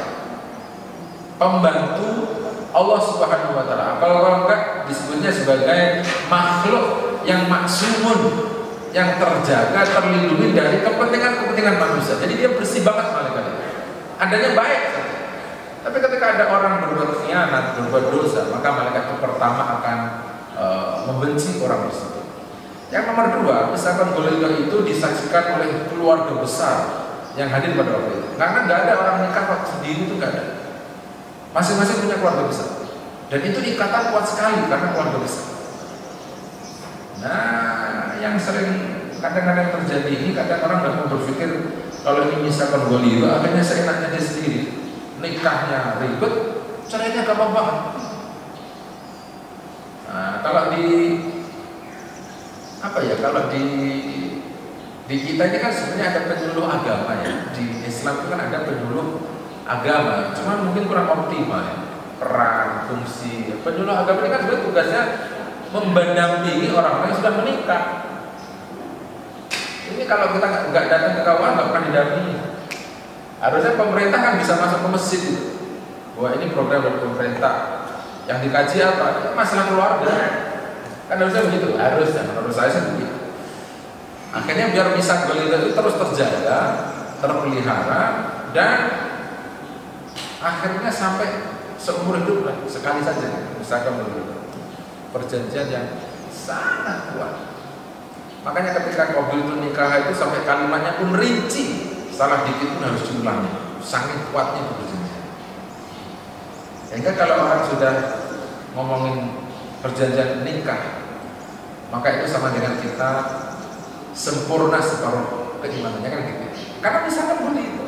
Pembantu Allah Subhanahu wa taala. Kalau enggak disebutnya sebagai makhluk yang maksumun, yang terjaga, terlindungi dari kepentingan-kepentingan manusia. Jadi dia bersih banget malaikat itu. Adanya baik. Tapi ketika ada orang berbuat khianat, berbuat dosa, maka malaikat itu pertama akan membenci orang tersebut. Yang nomor dua, misalkan ghaliza itu disaksikan oleh keluarga besar yang hadir pada waktu itu. Karena nggak ada orang nikah sendiri itu nggak ada. Masing-masing punya keluarga besar. Dan itu ikatan kuat sekali karena keluarga besar. Nah, yang sering kadang-kadang terjadi ini, kadang orang nggak mau berpikir kalau ini misalkan ghaliza, akhirnya seenaknya dia sendiri. Nikahnya ribet, caranya gampang banget. Nah, kalau di apa ya? Kalau di kita ini kan sebenarnya ada penyuluh agama ya. Di Islam itu kan ada penyuluh agama, cuman mungkin kurang optimal ya. Peran, fungsi penyuluh agama ini kan sebenarnya tugasnya mendampingi orang-orang yang sudah menikah. Ini kalau kita nggak datang ke KUA nggak pernah didampingi. Harusnya pemerintah kan bisa masuk ke masjid gitu. Bahwa ini program dari pemerintah. Yang dikaji apa? Masalah keluarga. Kan harusnya begitu. Harusnya menurut saya sih begitu. Akhirnya biar misal ghaliza itu terus terjaga, terpelihara, dan akhirnya sampai seumur hidup lah, sekali saja. Misalkan begitu. Perjanjian yang sangat kuat. Makanya ketika Qabil itu nikah itu sampai kalimatnya pun rinci. Salah dikit pun harus diulangi. Sangat kuatnya itu perjanjian. Sehingga kalau orang sudah ngomongin perjanjian nikah, maka itu sama dengan kita sempurna separuh keimanannya kan gitu. Karena misalkan begitu,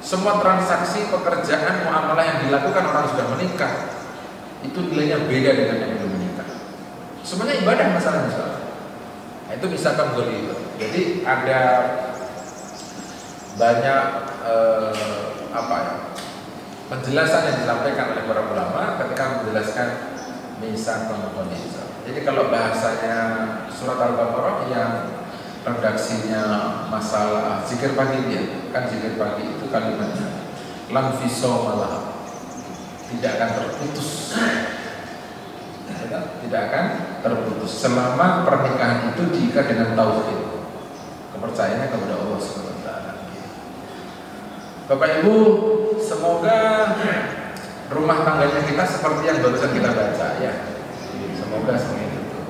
semua transaksi pekerjaan muamalah yang dilakukan orang sudah menikah, itu nilainya beda dengan yang belum menikah. Semuanya ibadah masalahnya soalnya. Nah, itu misalkan goli. Jadi ada banyak penjelasan yang disampaikan oleh para ulama ketika menjelaskan misal kondisi. Jadi kalau bahasanya surat Al-Baqarah yang redaksinya masalah zikir pagi dia, kan zikir pagi itu kalimatnya lam fiso malah tidak akan terputus, tidak akan terputus selama pernikahan itu diikat dengan tauhid, kepercayaannya kepada Allah SWT. Bapak Ibu, semoga rumah tangganya kita seperti yang barusan kita baca ya. Semoga seperti itu.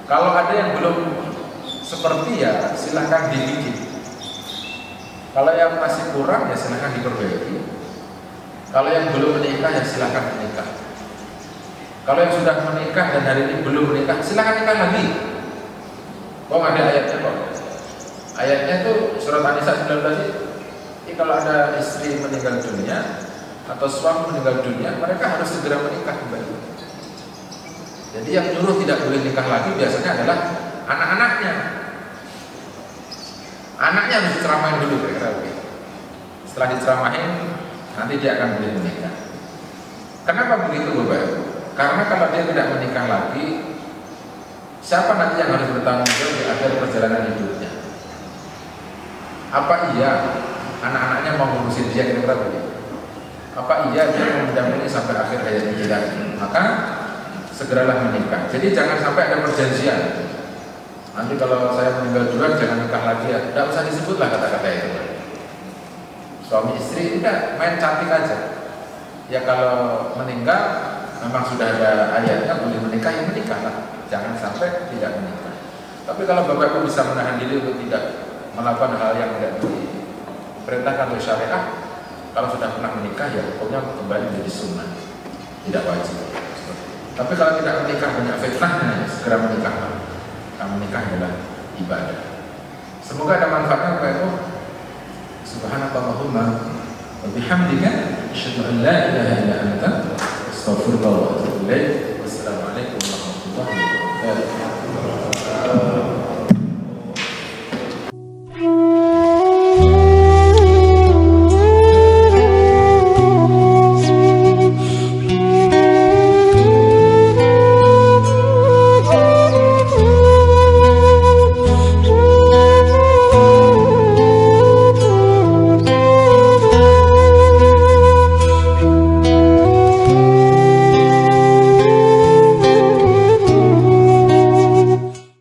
Kalau ada yang belum seperti ya silahkan dibikin. Kalau yang masih kurang ya silahkan diperbaiki. Kalau yang belum menikah ya silahkan menikah. Kalau yang sudah menikah dan hari ini belum menikah silahkan nikah lagi. Oh ada ayatnya kok. Ayatnya itu surat An-Nisa 19. Jadi kalau ada istri meninggal dunia atau suami meninggal dunia, mereka harus segera menikah kembali. Jadi yang nyuruh tidak boleh nikah lagi biasanya adalah anak-anaknya. Anaknya harus diceramahin dulu kira-kira begitu. Setelah diceramahin, nanti dia akan boleh menikah. Kenapa begitu Bapak Ibu? Karena kalau dia tidak menikah lagi, siapa nanti yang harus bertanggung jawab di akhir perjalanan hidupnya? Apa iya anak-anaknya mau ngurusin dia kira-kira begitu? Apa iya dia mau mendampingi sampai akhir hayatnya? Tidak. Maka segeralah menikah. Jadi jangan sampai ada perjanjian. Nanti kalau saya meninggal duluan jangan nikah lagi ya. Tidak usah disebutlah kata-kata itu. Suami istri tidak main cantik aja. Ya kalau meninggal memang sudah ada ayatnya boleh menikah ya menikahlah. Jangan sampai tidak menikah. Tapi kalau Bapak Ibu bisa menahan diri untuk tidak melakukan hal yang tidak diperintahkan oleh syariah, kalau sudah pernah menikah ya pokoknya kembali menjadi sunnah, tidak wajib. Tapi kalau tidak menikah banyak fitnahnya, segera menikah. Karena menikah adalah ibadah. Semoga ada manfaatnya Bapak Ibu. Subhanakallahumma wa bihamdika asyhadu an la ilaha illa anta astaghfiruka wa atubu ilaik. Wassalamualaikum warahmatullahi wabarakatuh.